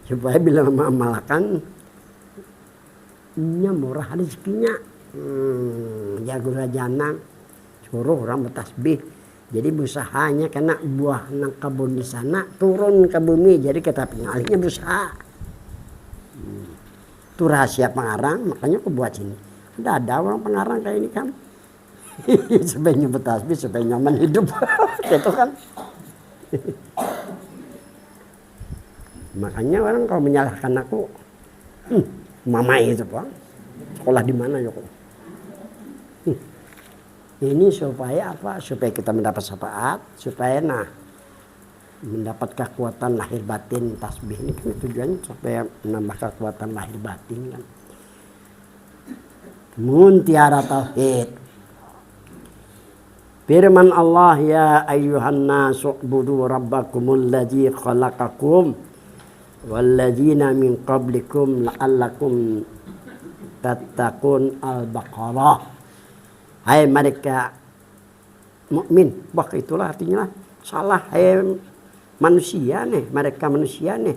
Speaker 1: Supaya bila mengamalkan nya murah rezekinya. Jago rajana suruh orang bertasbih. Jadi usahanya kena buah nang kebun di sana turun ke bumi. Jadi kita pengalihnya berusaha. Itu rahasia pengarang, makanya aku buat sini. Ada orang pengarang kayak ini kan. Supaya nyebut tasbih, supaya nyaman hidup. Gitu kan. Makanya orang kalau menyalahkan aku, mama itu Bang, sekolah di mana ya kok? Ini supaya apa? Supaya kita mendapat syafaat, supaya mendapat kekuatan lahir batin tasbih ini kan tujuannya supaya menambah kekuatan lahir batin kan. Mun tiara tauhid, Firman Allah, ya ayyuhan nasu ubudu rabbakumul ladzi khalaqakum walladzina min qablikum la'allakum tattaqun. Al-Baqarah. Hai mereka mukmin. Wah, itulah artinya. Salah, hai manusia nih, mereka manusia nih.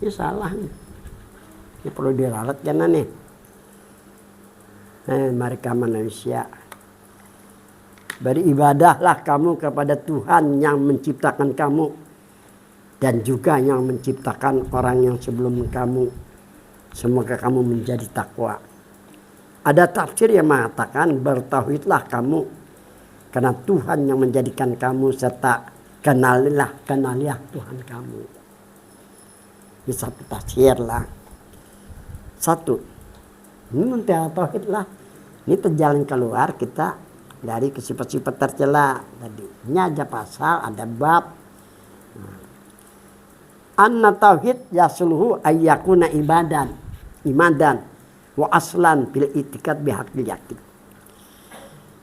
Speaker 1: Ini salah nih. Ini perlu diralat jangan nih. Mereka manusia. Beribadahlah kamu kepada Tuhan yang menciptakan kamu dan juga yang menciptakan orang yang sebelum kamu. Semoga kamu menjadi takwa. Ada tafsir yang mengatakan bertauhidlah kamu karena Tuhan yang menjadikan kamu serta kenalilah Tuhan kamu. Ini satu tafsir lah. Satu, ini mentera tauhid lah. Ini terjalan keluar kita dari sifat-sifat tercela tadi. Ini aja pasal, ada bab. Anna tauhid yasluhu ayyakuna imadan wa aslan bil itikad bihaqqil yakin.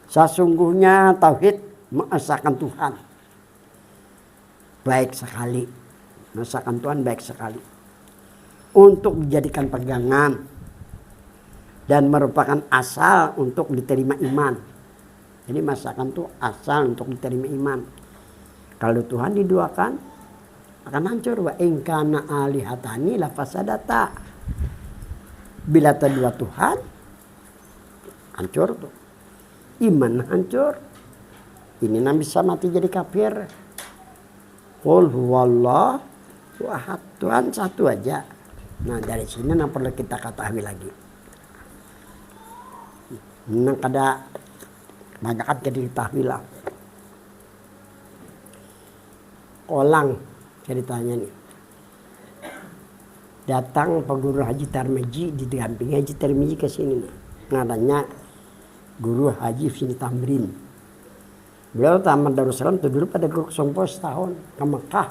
Speaker 1: Sesungguhnya tauhid mengesahkan Tuhan baik sekali. Mengesahkan Tuhan baik sekali. Untuk dijadikan pegangan dan merupakan asal untuk diterima iman. Jadi masakan itu asal untuk diterima iman. Kalau Tuhan diduakan akan hancur. Wa in kana alihatani la fasadata. Bila kedua Tuhan hancur tuh. Iman hancur. Ini yang bisa mati jadi kafir. Qul huwallahu ahad. Tuhan satu aja. Nah dari sini yang perlu kita ketahui lagi. Nah kada banyak kan jadi diketahui lah. Olang ceritanya nih. Datang Pak Guru Haji Tarmizi didampingi Haji Tarmizi ke sini nih. Ngadanya Guru Haji Sini Tamrin. Beliau tamat Darussalam tuh dulu pada guru Sompo setahun ke Mekah.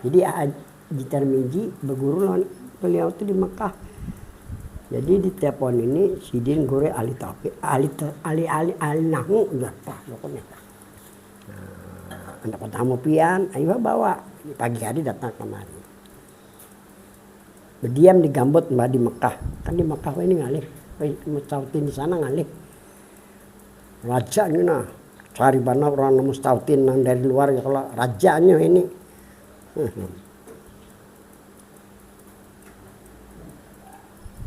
Speaker 1: Jadi Haji Tarmizi berguru beliau itu di Mekah. Jadi di telepon ini sidin guru ahli tauhid, ahli nahu udah pak pokoknya. Anak tamu pian, ayo bawa. Pagi hari datang kemari. Berdiam di Gambut mbak di Mekah. Kan di Mekah ini ngalih. Mustautin di sana ngalih. Rajanya nah. Cari mana orang mustautin yang dari luar ya kalau rajanya ini.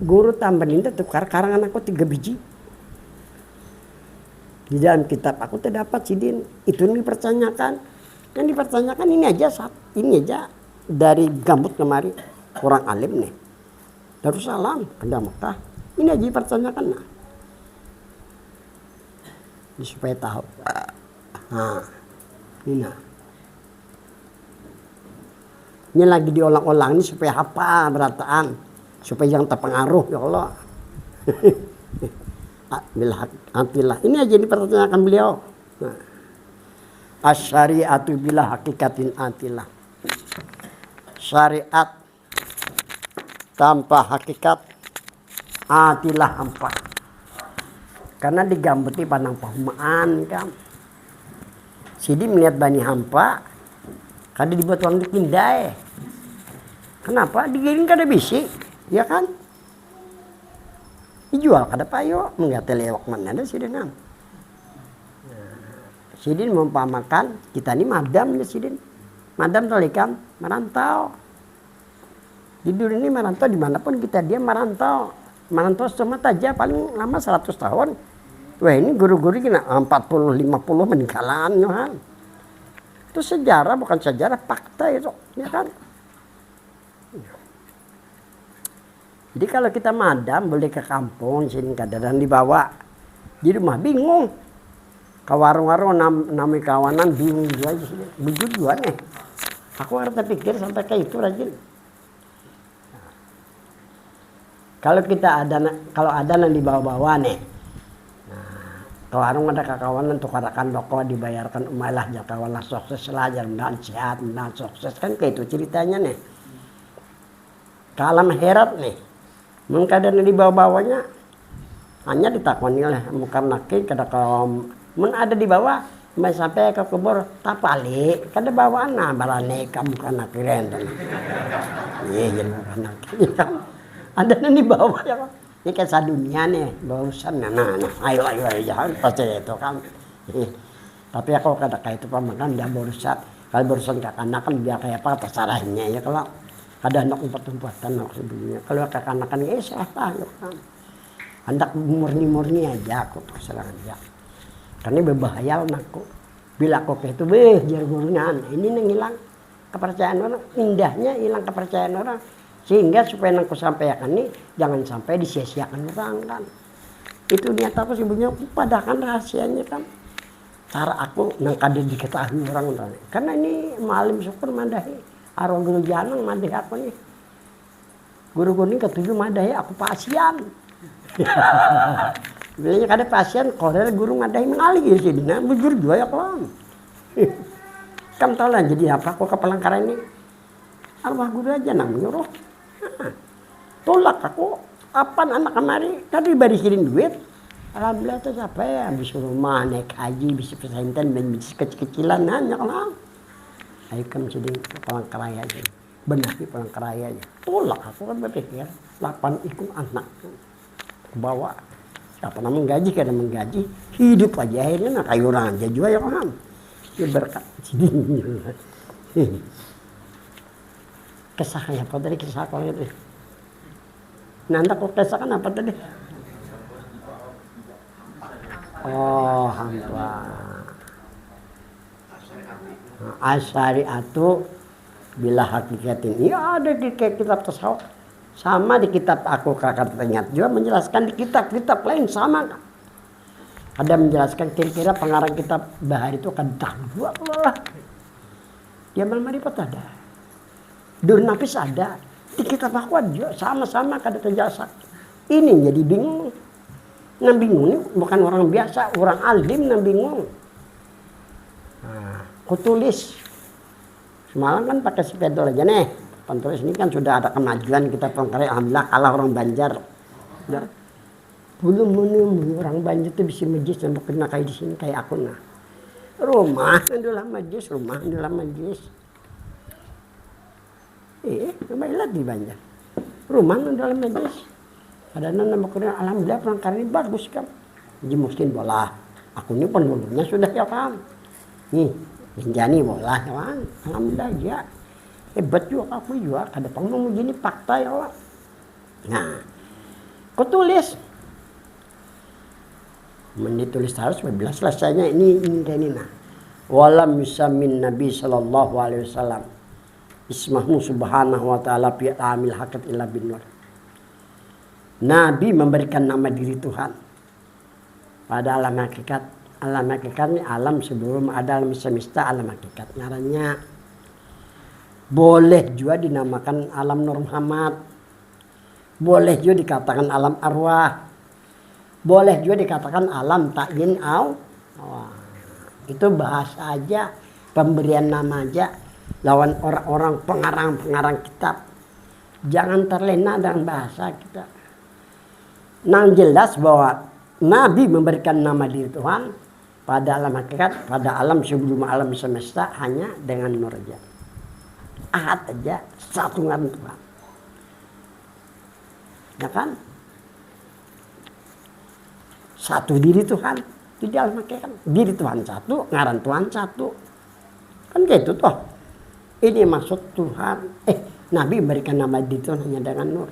Speaker 1: Guru Tamrin itu tukar karangan aku 3 biji. Di dalam kitab aku terdapat sidin. Itu yang dipertanyakan. Yang dipertanyakan ini aja dari Gambut kemari. Orang alim nih. Darussalam ke Mekah. Ini aja dipertanyakan. Nah. Supaya tahu. Nah. Ini nah. Ini lagi diulang-ulang ini supaya hafal berataan. Supaya jangan terpengaruh ya Allah. Bila atilah. Ini aja dipertanyakan beliau. Nah. Asyariatu bila hakikatin atilah. Syariat tanpa hakikat atilah hampa. Karena digambuti pandang pahumaan kan. Sidi melihat bani hampa. Kada dibuat orang dipindai. Kenapa? Digiring kada bisi. Ya kan? Dijual kada payo. Menggata lewak mana ada sidin kan. Sidin mempamakan kita ini madam ya sidin. Madam tolikan merantau. Di dunia ini merantau dimanapun kita dia merantau. Merantau cuma aja paling lama 100 tahun. Wah ini guru-guru kena 40-50 meninggalan ya kan. Itu sejarah bukan sejarah fakta itu ya kan. Jadi kalau kita madam boleh ke kampung sini kadang dibawa. Di rumah bingung. Ke warung-warung nami kawanan bingung juga aja sini. Bujur juga nih. Aku harus terpikir sampai kayak itu rajin. Kalau ada yang dibawa-bawa nih. Nah, ke warung ada kakawanan tukarakan rokok dibayarkan umalah jakawalah sukses lah jangan sehat dan sukses kan kayak itu ceritanya nih. Ke alam herat nih. Mungkin ada yang dibawa-bawanya hanya ditakoni oleh muka naki kada kaum men ada di bawah May sampai ke kubur tapali kada bawaan na barane kamu kana kiren. Iya bukan kan. Ada na di bawah ya kan. Ini kan sadunia nih, barusan nah, ayo jangan pasti itu kan. Tapi aku kada kayak itu pamakan dia barusan. Kalau barusan kakanakan dia kayak apa terserahnya ya kalau ada anak umpat-umpatan aku sebelumnya. Kalau kakanakan salah tahu kan. Hendak murni aja aku terserah aja. Karena berbahaya anakku. Bila aku kayak itu jar gurunya ini nang hilang kepercayaan orang, indahnya hilang kepercayaan orang. Sehingga supaya aku sampaikan ini jangan sampai disia-siakan orang kan. Itu niat aku sebenarnya padahal rahasianya kan. Cara aku nang kada diketahui orang kan. Karena ini malim syukur madahi. Arwah guru janang madahi aku nih. Guru-guru ini ketujuh madahi aku pasien. Bilanya kada pasien korer guru madahi mengalih di sini. Nah, bujur juga ya kawan. Kamu tahu lah jadi apa aku ke Palangkaraya ini. Arwah guru aja nang menyuruh. Tolak aku, apa anak kemari, tadi barisin duit. Alhamdulillah itu siapa ya, bisa rumah, naik haji, bisa pesantren, bisa kecil-kecilan, hanya lah. Ayo kamu jadi Palangkaraya aja, benahi Palangkaraya aja. Tolak aku kan berpikir, 8 ikut anak, bawa. Siapa nama menggaji, kada menggaji, hidup aja akhirnya, nah kayu orang aja juga ya kan. Ya berkat sini. Kesahnya apa tadi kisah kalau itu? Nanda kok kesahkan apa tadi? Oh hampa. Asyariatu bila hakikatin. Ya ada di kitab tasawuf. Sama di kitab aku kakak teringat juga menjelaskan di kitab-kitab lain sama. Ada menjelaskan kira-kira pengarang kitab Bahari itu akan dua lah. Dia Marifat ada. Dur Nafis ada, di kitab aku ada sama-sama kada terjasa. Ini jadi bingung. Nang bingung ini bukan orang biasa, orang alim nang bingung. Nah, aku tulis. Semalam kan pakai spidol aja nih. Pentulis ini kan sudah ada kemajuan kita Palangkaraya. Alhamdulillah kalah orang Banjar. Nah, belum menemukan orang Banjar itu bisa majlis dan kena kayak di sini kayak aku nah. Rumah adalah majlis, rumah adalah majlis. Baiklah di Banjar. Rumah dalam majlis. Ada nama Quran alhamdulillah Palangkaraya ini bagus kan. Jadi mungkin bola. Aku ini pendulunya sudah ya kan. Nih, Jani bola ya kan. Alhamdulillah ya. Hebat juga aku juga. Ada pengemuji ini fakta ya Allah. Nah, kau tulis. Menitulis harus bila selesainya ini nah. Walam yusamin Nabi sallallahu alaihi wasallam. Ismahu subhanahu wa ta'ala fi amil hakat illa bin nur. Nabi memberikan nama diri Tuhan pada alam hakikat. Alam hakikat ini alam sebelum ada alam semesta, alam hakikat. Ngarannya boleh juga dinamakan alam Nur Muhammad. Boleh juga dikatakan alam arwah. Boleh juga dikatakan alam takyin au. Itu bahasa aja, pemberian nama aja. Lawan orang-orang pengarang kitab. Jangan terlena dengan bahasa kita. Nang jelas bahwa Nabi memberikan nama diri Tuhan pada alam hakikat, pada alam sebelum alam semesta hanya dengan nur aja. Ahad aja, satu ngaran Tuhan. Ya kan? Satu diri Tuhan. Di alam hakikat. Diri Tuhan satu, ngaran Tuhan satu. Kan gitu toh. Ini maksud Tuhan. Nabi memberikan nama diri Tuhan hanya dengan nur.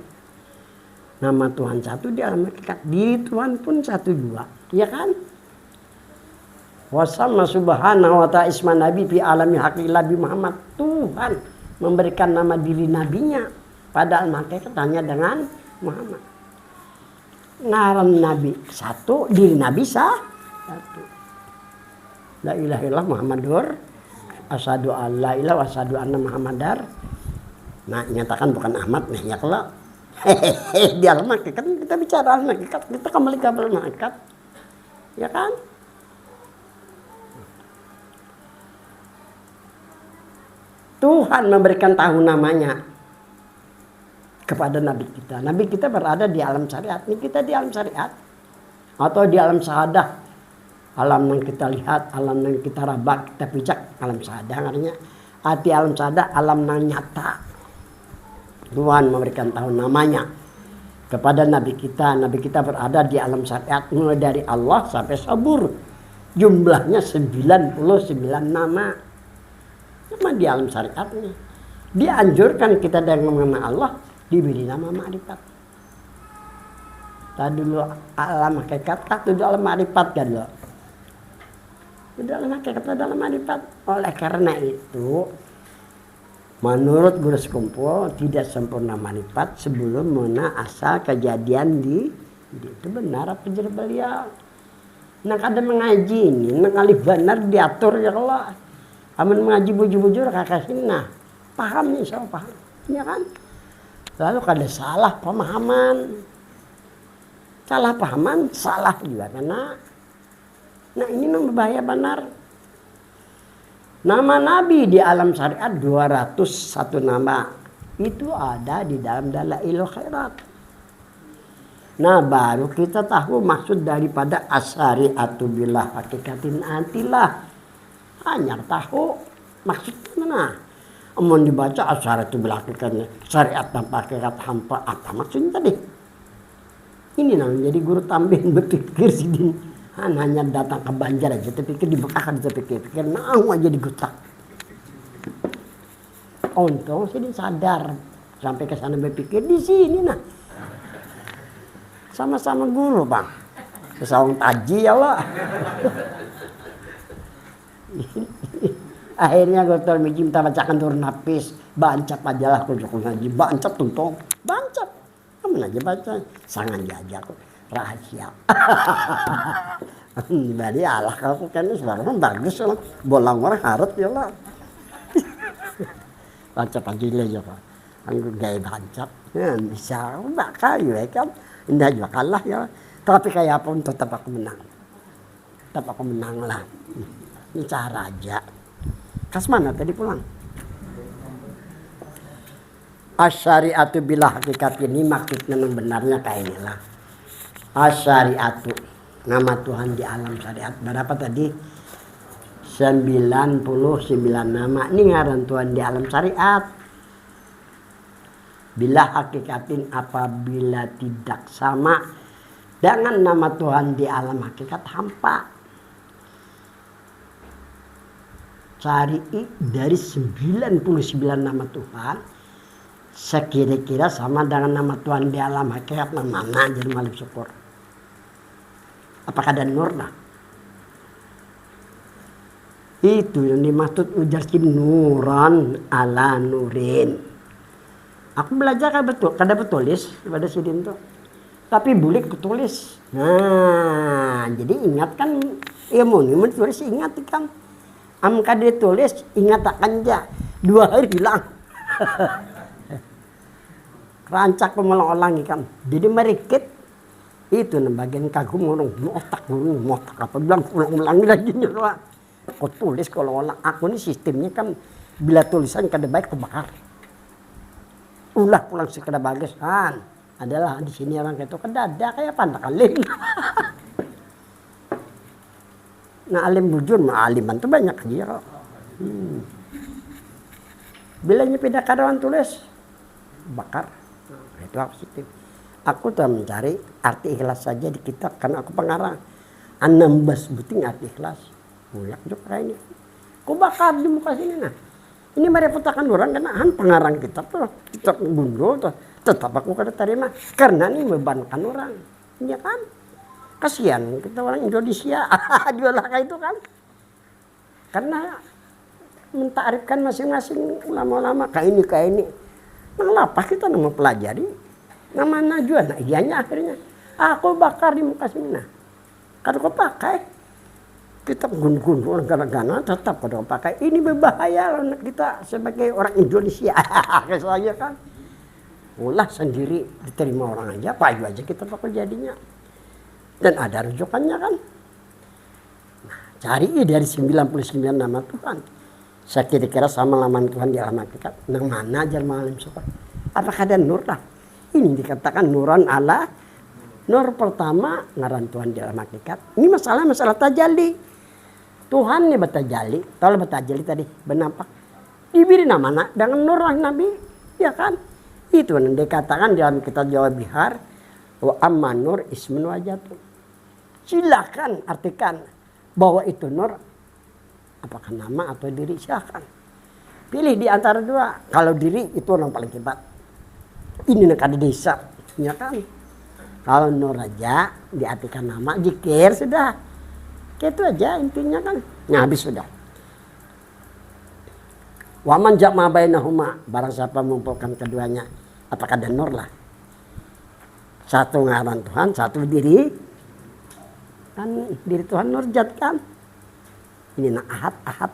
Speaker 1: Nama Tuhan satu di alam hakikat. Diri Tuhan pun satu juga. Ya kan? Wasamma subhanahu wa ta'ala isma nabi fi alami haqiqillah bi Muhammad. Tuhan memberikan nama diri nabinya pada alam hakikat hanya dengan Muhammad. Ngaran nabi satu, diri nabi satu. La ilaha illallah Muhammadur asyhadu an la ilaha wa asyhadu anna Muhammadar. Nah, nyatakan bukan Ahmad nih ya kalau di alam hakikat kita bicara alam hakikat, kita kembali ke alam hakikat. Ya kan? Tuhan memberikan tahu namanya kepada Nabi kita. Nabi kita berada di alam syariat. Ini kita di alam syariat atau di alam syahadah. Alam yang kita lihat, alam yang kita raba, kita pijak, alam sadar artinya. Arti alam sadar, alam yang nyata. Tuhan memberikan tahu namanya kepada Nabi kita. Nabi kita berada di alam syariat mulai dari Allah sampai sabur. Jumlahnya 99 nama. Cuma di alam syariat ini. Dianjurkan kita dengan mengenal Allah, diberi nama ma'rifat. Tadi dulu alam hakikat, itu dalam ma'rifat kan loh. Dalam hakikat, dalam ma'rifat. Oleh karena itu, menurut Guru Sekumpul tidak sempurna ma'rifat sebelum mengenal asal kejadian di itu benar apa jadi beliau. Nah kadang mengaji ini, nah kali benar diatur ya Allah. Amin mengaji bujur-bujur kakak sini, nah paham nih saya paham, ya kan? Lalu kada salah pemahaman, salah juga karena, nah ini berbahaya benar. Nama Nabi di alam syariat 201 nama itu ada di dalam Dalailul Khairat. Nah baru kita tahu maksud daripada asyariatu billah hakikatin antilah. Hanya tahu maksudnya mana. Amun dibaca asyariatu billah hakikatin syariat tanpa hakikat hampa apa maksudnya tadi. Ini namanya jadi guru tambahin berpikir sidin. Hanya datang ke Banjar aja terpikir di Mekah kan terpikir nah aja digutak. Untung sidin sadar sampai ke sana berpikir di sini nah. Sama-sama guru bang, sesawang taji ya Allah. Akhirnya gue tol mijim minta bacakan turun napis, bancap aja lah aku ngaji, bancap tuntong, bancap, kamu aja baca, sangan jaja aku rahasia. Jadi Allah aku kan sebenarnya bagus lah, bolang orang harap ya lah. Bancap aja lah pak, aku gaya bancap, bisa mbak kayu ya kan. Indah juga kalah ya, tapi kayak pun tetap aku menang lah. Ini cara aja. Kas mana tadi pulang? Asyariatu billah hakikat ini maksudnya yang benarnya kayak inilah. Asyariatu nama Tuhan di alam syariat berapa tadi? 99 nama. Ini ngaran Tuhan di alam syariat. Bila hakikatin apabila tidak sama dengan nama Tuhan di alam hakikat hampa. Cari dari 99 nama Tuhan sekira-kira sama dengan nama Tuhan di alam hakikat yang mana jadi malam syukur. Apakah ada nur nah? Itu yang dimaksud ujar nuran ala nurin. Aku belajar kada betulis pada sidin tuh. Tapi bulik kutulis. Nah, jadi ingat kan ilmu ini tulis ingat kan. Am kada tulis ingat akan ja. 2 hari hilang. Rancak pemulang-ulang kan. Jadi merikit itu bagian kagum ngurung otak apa bilang ulang-ulangi lagi nyewa. Aku tulis kalau ulang aku ini sistemnya kan bila tulisan kada baik kebakar. Ulah pulang sekedar bagus kan adalah di sini orang itu kedada kayak pandak alim. Nah alim bujur mah aliman tuh banyak dia kok. Bila pindah kadawan tulis bakar itu aku sistem. Aku tuh mencari arti ikhlas saja di kitab karena aku pengarang 16 buting arti ikhlas mulak juga ini. Ku bakar di muka sini nah. Ini merepotkan orang karena pengarang kitab tuh kitab gundul tuh tetap aku kada terima karena ini membebankan orang, ya kan? Kasihan kita orang Indonesia jualah kayak itu kan? Karena mentarifkan masing-masing ulama-ulama kayak ini. Mengapa kita mau pelajari? Nah mana juga, nah ianya akhirnya aku bakar di muka sini nah. Kalau kau pakai kita gun-gun orang gana-gana tetap pada pakai ini berbahaya kita sebagai orang Indonesia saya kan ulah sendiri diterima orang aja payu aja kita pakai jadinya dan ada rujukannya kan nah, cari dari 99 nama Tuhan saya kira-kira sama nama Tuhan di alam hakikat yang mana ajar malam suka apakah ada nur lah ini dikatakan nuran ala Nur pertama ngaran Tuhan dalam hakikat. Ini masalah tajalli. Tuhan ini bertajalli. Kalau bertajalli tadi bernampak. Diberi nama dengan nur Nabi, ya kan? Itu yang dikatakan dalam kitab Jawab Bihar, wa amma nur ismun wajatun. Silakan artikan bahwa itu nur apakah nama atau diri, silakan. Pilih di antara dua. Kalau diri itu orang paling hebat. Ini nak ada desa, ya kan? Kalau nur aja diartikan nama, zikir sudah. Itu aja intinya kan. Nah, habis sudah. Wa man jama bainahuma, barang siapa mengumpulkan keduanya, apakah ada nur lah. Satu ngaran Tuhan, satu diri. Kan diri Tuhan nur zat kan. Ini ahad.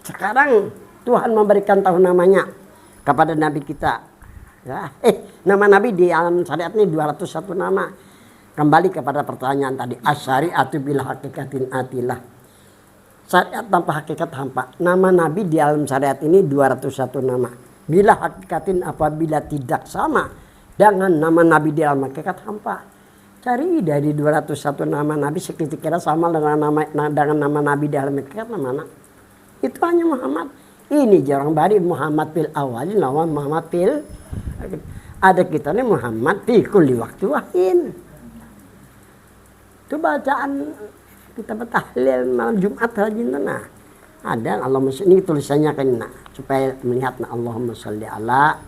Speaker 1: Sekarang Tuhan memberikan tahu namanya kepada Nabi kita. Ya, nama Nabi di alam syariat ini 201 nama. Kembali kepada pertanyaan tadi. Asyari'atu bil hakikatin atilah. Syariat tanpa hakikat hampa. Nama Nabi di alam syariat ini 201 nama. Bila hakikatin apabila tidak sama dengan nama Nabi di alam hakikat hampa. Cari dari 201 nama Nabi sekira-kira sama dengan nama Nabi di alam hakikat mana? Itu hanya Muhammad. Ini jarang bari Muhammad fil awalin lawan Muhammad fil. Ada kita nih Muhammad fi kulli waktu wahin. Itu bacaan kita bertahlil malam Jumat rajin nah. Ada Allahumma ini tulisannya kan nah, supaya melihat nah Allahumma sholli ala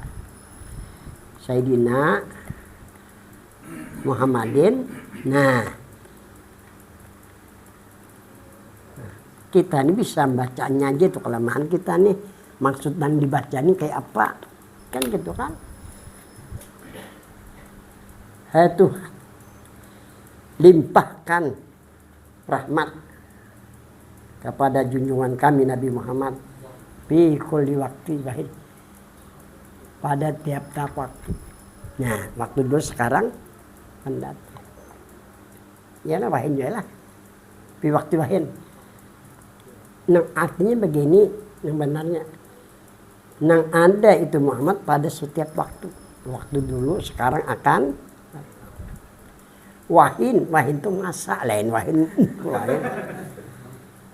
Speaker 1: Sayyidina Muhammadin. Nah, kita ini bisa bacanya aja tuh kelemahan kita nih. Maksud dan dibaca ini kayak apa? Kan gitu kan? Hai Tuhan, limpahkan rahmat kepada junjungan kami Nabi Muhammad fi kulli waqti bahid, pada tiap-tiap waktu. Nah, waktu dulu sekarang mendatang. Ya lah wahin ya lah. Fi waktu wahin. Nah, artinya begini yang benarnya. Nang ada itu Muhammad pada setiap waktu. Waktu dulu sekarang akan wahin itu masa lain wahin.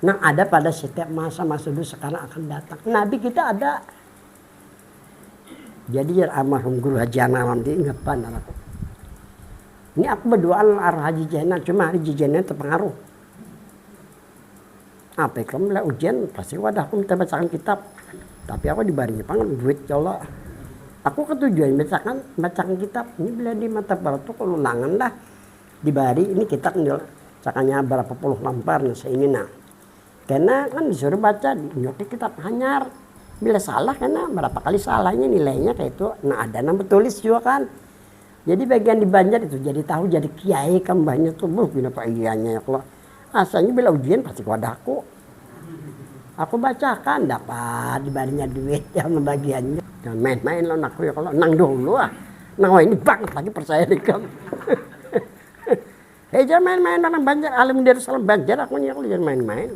Speaker 1: Nah ada pada setiap masa dulu sekarang akan datang. Nabi kita ada. Jadi almarhum guru Haji Anawan diingatkan aku. Ini aku berdoa arah Haji Jaina, cuma Haji Jaina terpengaruh. Apa kamu lah ujian pasti wadah aku minta bacakan kitab. Tapi aku dibaringi duit ya Allah. Aku ketujuan bacakan kitab. Ini bila di mata barat tuh kalau ulangan lah. Dibari ini kitab cakannya berapa puluh lembar ini nah. Karena kan disuruh baca di kitab hanyar. Bila salah karena berapa kali salahnya nilainya kayak itu. Nah ada nama tulis juga kan. Jadi bagian di Banjar itu jadi tahu jadi kiai kan banyak tuh kenapa ianya ya Allah. Asalnya bila ujian pasti wadahku. Aku bacakan dapat dibarinya duit yang bagiannya. Jangan main-main lo nak ya kalau nang dulu ah. Nang ini banget lagi percaya di kamu. Jangan main-main orang Banjar, alim Darussalam Banjar aku jangan main-main.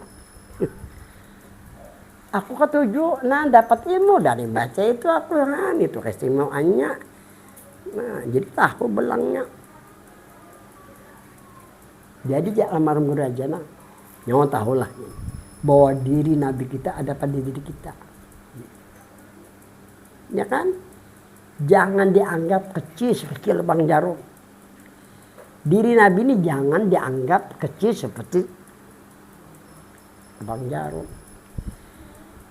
Speaker 1: Aku ketujuh, nah dapat ilmu dari baca itu Al-Quran itu keistimewaannya. Nah jadi tahu belangnya. Jadi almarhum Guru Rajana nyawa tahulah bahwa diri Nabi kita ada pada diri kita. Ya kan? Jangan dianggap kecil lubang jarum. Diri Nabi ini jangan dianggap kecil seperti lubang jarum.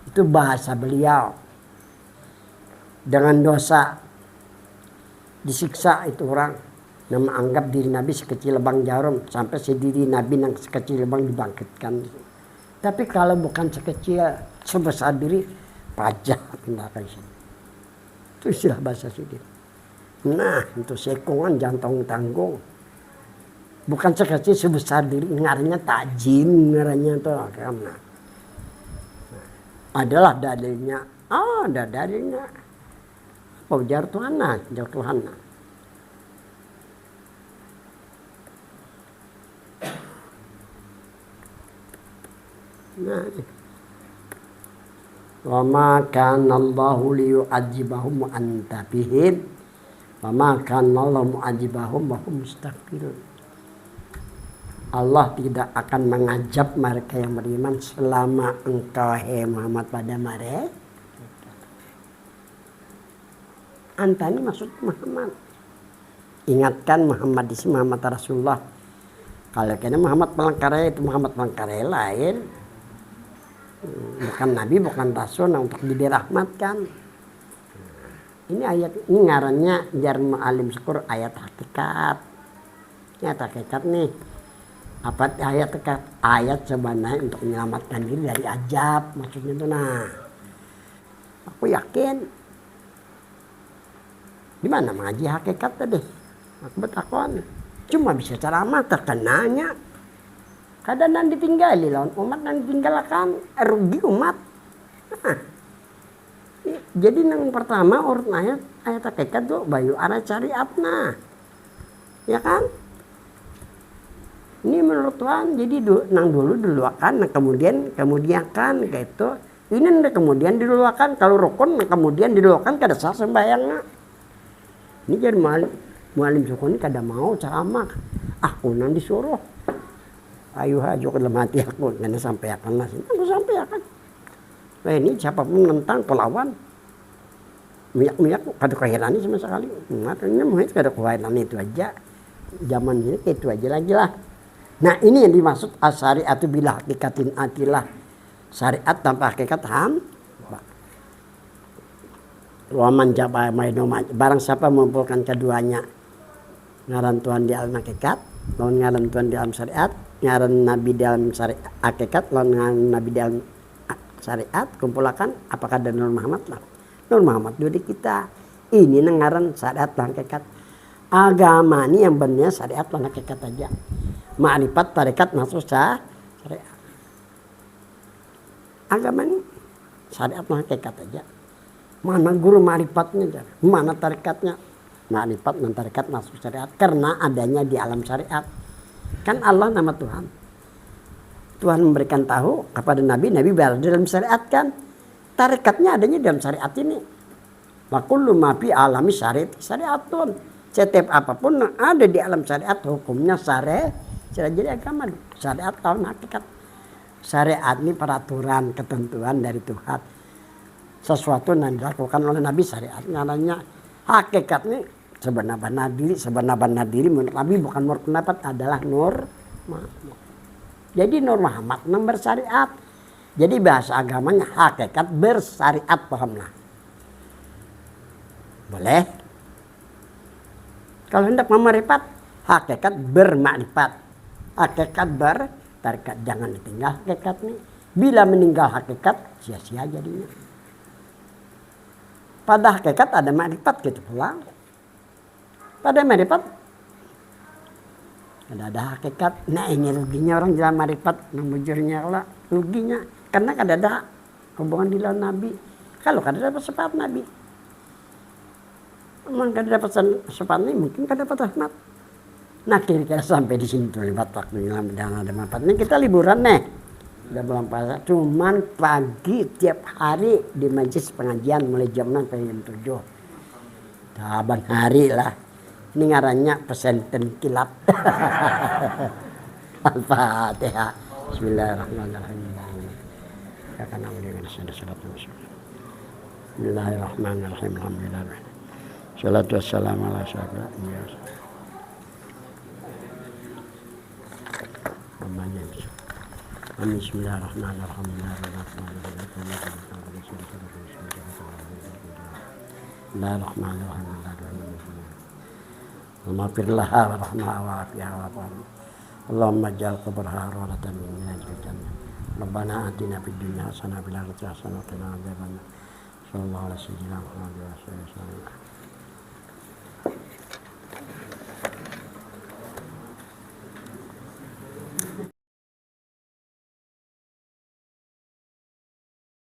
Speaker 1: Itu bahasa beliau. Dengan dosa disiksa itu orang yang menganggap diri Nabi sekecil lubang jarum sampai sediri Nabi yang sekecil lubang dibangkitkan. Tapi kalau bukan sekecil sebesar diri pajak pindahkan sini. Itu istilah bahasa sini. Nah itu sekongan jantung tanggung. Bukan sekecil sebesar diri ngarannya tajim ngarannya tuh karena adalah dalilnya. Ada dalilnya. Ujar Tuhan ujar Tuhan. Nah, wa ma kana Allahu liyu'adzibahum wa anta bihim Wa kana Allahu mu'adzibahum wa hum mustaghfirun. Allah tidak akan mengazab mereka yang beriman selama engkau Muhammad pada mereka. Antani maksud Muhammad. Ingatkan Muhammad di sini Muhammad Rasulullah. Kalau kena Muhammad Palangkaraya itu Muhammad Palangkaraya lain. Bukan Nabi, bukan Rasul untuk dirahmatkan. Ini ayat ini ngarannya jar mu'alim syukur ayat hakikat. Ayat hakikat nih. Apa ayat hakikat? Ayat sebenarnya untuk menyelamatkan diri dari azab maksudnya itu. Nah, aku yakin di mana mengaji hakikat tadi? Aku bertakon. Cuma bisa ceramah terkenanya. Kadang ditinggali lawan umat dan ditinggalkan rugi umat. Nah, jadi yang pertama urut ayat hakikat tuh bayu arah syariatna. Ya kan? Ini menurut Tuhan jadi nang dulu akan nah kemudian kan kayak itu. Ini nang kemudian diduluakan kalau rukun nah kemudian diduluakan kada sah sembahyangna. Ini jadi mualim sukun kada mau ceramah. Aku nang disuruh. Ayo hajo ke dalam hati aku karena sampai akan lah. Aku sampai akan. Nah ini siapapun menentang pelawan minyak kada kehirani sama sekali. Makanya mau kada kehirani itu aja. Zaman ini itu aja lagi lah. Nah ini yang dimaksud as-syari'atu bila hakikatin atilah. Syariat tanpa hakikat Waman jaba barang siapa mengumpulkan keduanya. Ngaran Tuhan di alam hakikat, lawan ngaran Tuhan di alam syariat, ngaran Nabi di alam syariat hakikat, lawan ngaran Nabi di alam syariat, kumpulkan apakah ada Nur Muhammad lah. Nur Muhammad dulu di kita. Ini ngaran syariat dan hakikat. Agama ini yang benar syariat dan hakikat aja. Ma'rifat tarekat masuk syariat. Agama ini syariat dan hakikat aja. Mana guru ma'rifatnya, mana tarekatnya? Ma'rifat dan tarekat masuk syariat karena adanya di alam syariat. Kan Allah nama Tuhan. Tuhan memberikan tahu kepada Nabi berada dalam syariat kan. Tarekatnya adanya dalam syariat ini. Wa kullu ma fi alami syariatun. Setiap apapun yang ada di alam syariat hukumnya syariat. Jadi agama syariat tahun hakikat. Syariat ini peraturan ketentuan dari Tuhan. Sesuatu yang dilakukan oleh Nabi syariat. Namanya hakikat ini sebenar-benar diri menurut Nabi bukan menurut pendapat adalah Nur Muhammad. Jadi Nur Muhammad nomor syariat. Jadi bahasa agamanya hakikat bersyariat, pahamlah. Boleh? Kalau hendak memarifat, hakikat bermakrifat. Hakikat bertarekat. Jangan ditinggal hakikat nih. Bila meninggal hakikat, sia-sia jadinya. Pada hakikat ada makrifat gitu pulang. Pada makrifat ada hakikat. Nah ini ruginya orang jalan makrifat. Membujurnya Allah ruginya. Karena kada ada hubungan di lawan Nabi. Kalau kada dapat syafaat Nabi. Memang kada dapat syafaat Nabi mungkin kada dapat rahmat. Nah kira-kira sampai di sini tuh lewat waktu yang ada manfaat. Ini kita liburan nih. Udah belum puasa. Cuman pagi tiap hari di majelis pengajian mulai jam 6 sampai jam 7. Taban hari lah. Ini ngarannya pesantren kilat. Al-Fatihah. Bismillahirrahmanirrahim. Bismillahirrahmanirrahim. Alhamdulillah. Salatu wassalamu ala asyrafil anbiya. Bismillahirrahmanirrahim. Maghfirlah warahmah wa afiha wa ta'ala. Allahumma ja'al qabraha rawdatan min riyadil jannah. Rabbana atina fid dunya hasanah wa fil akhirati hasanah wa qina adzabannar. Sallallahu alaihi wasallam.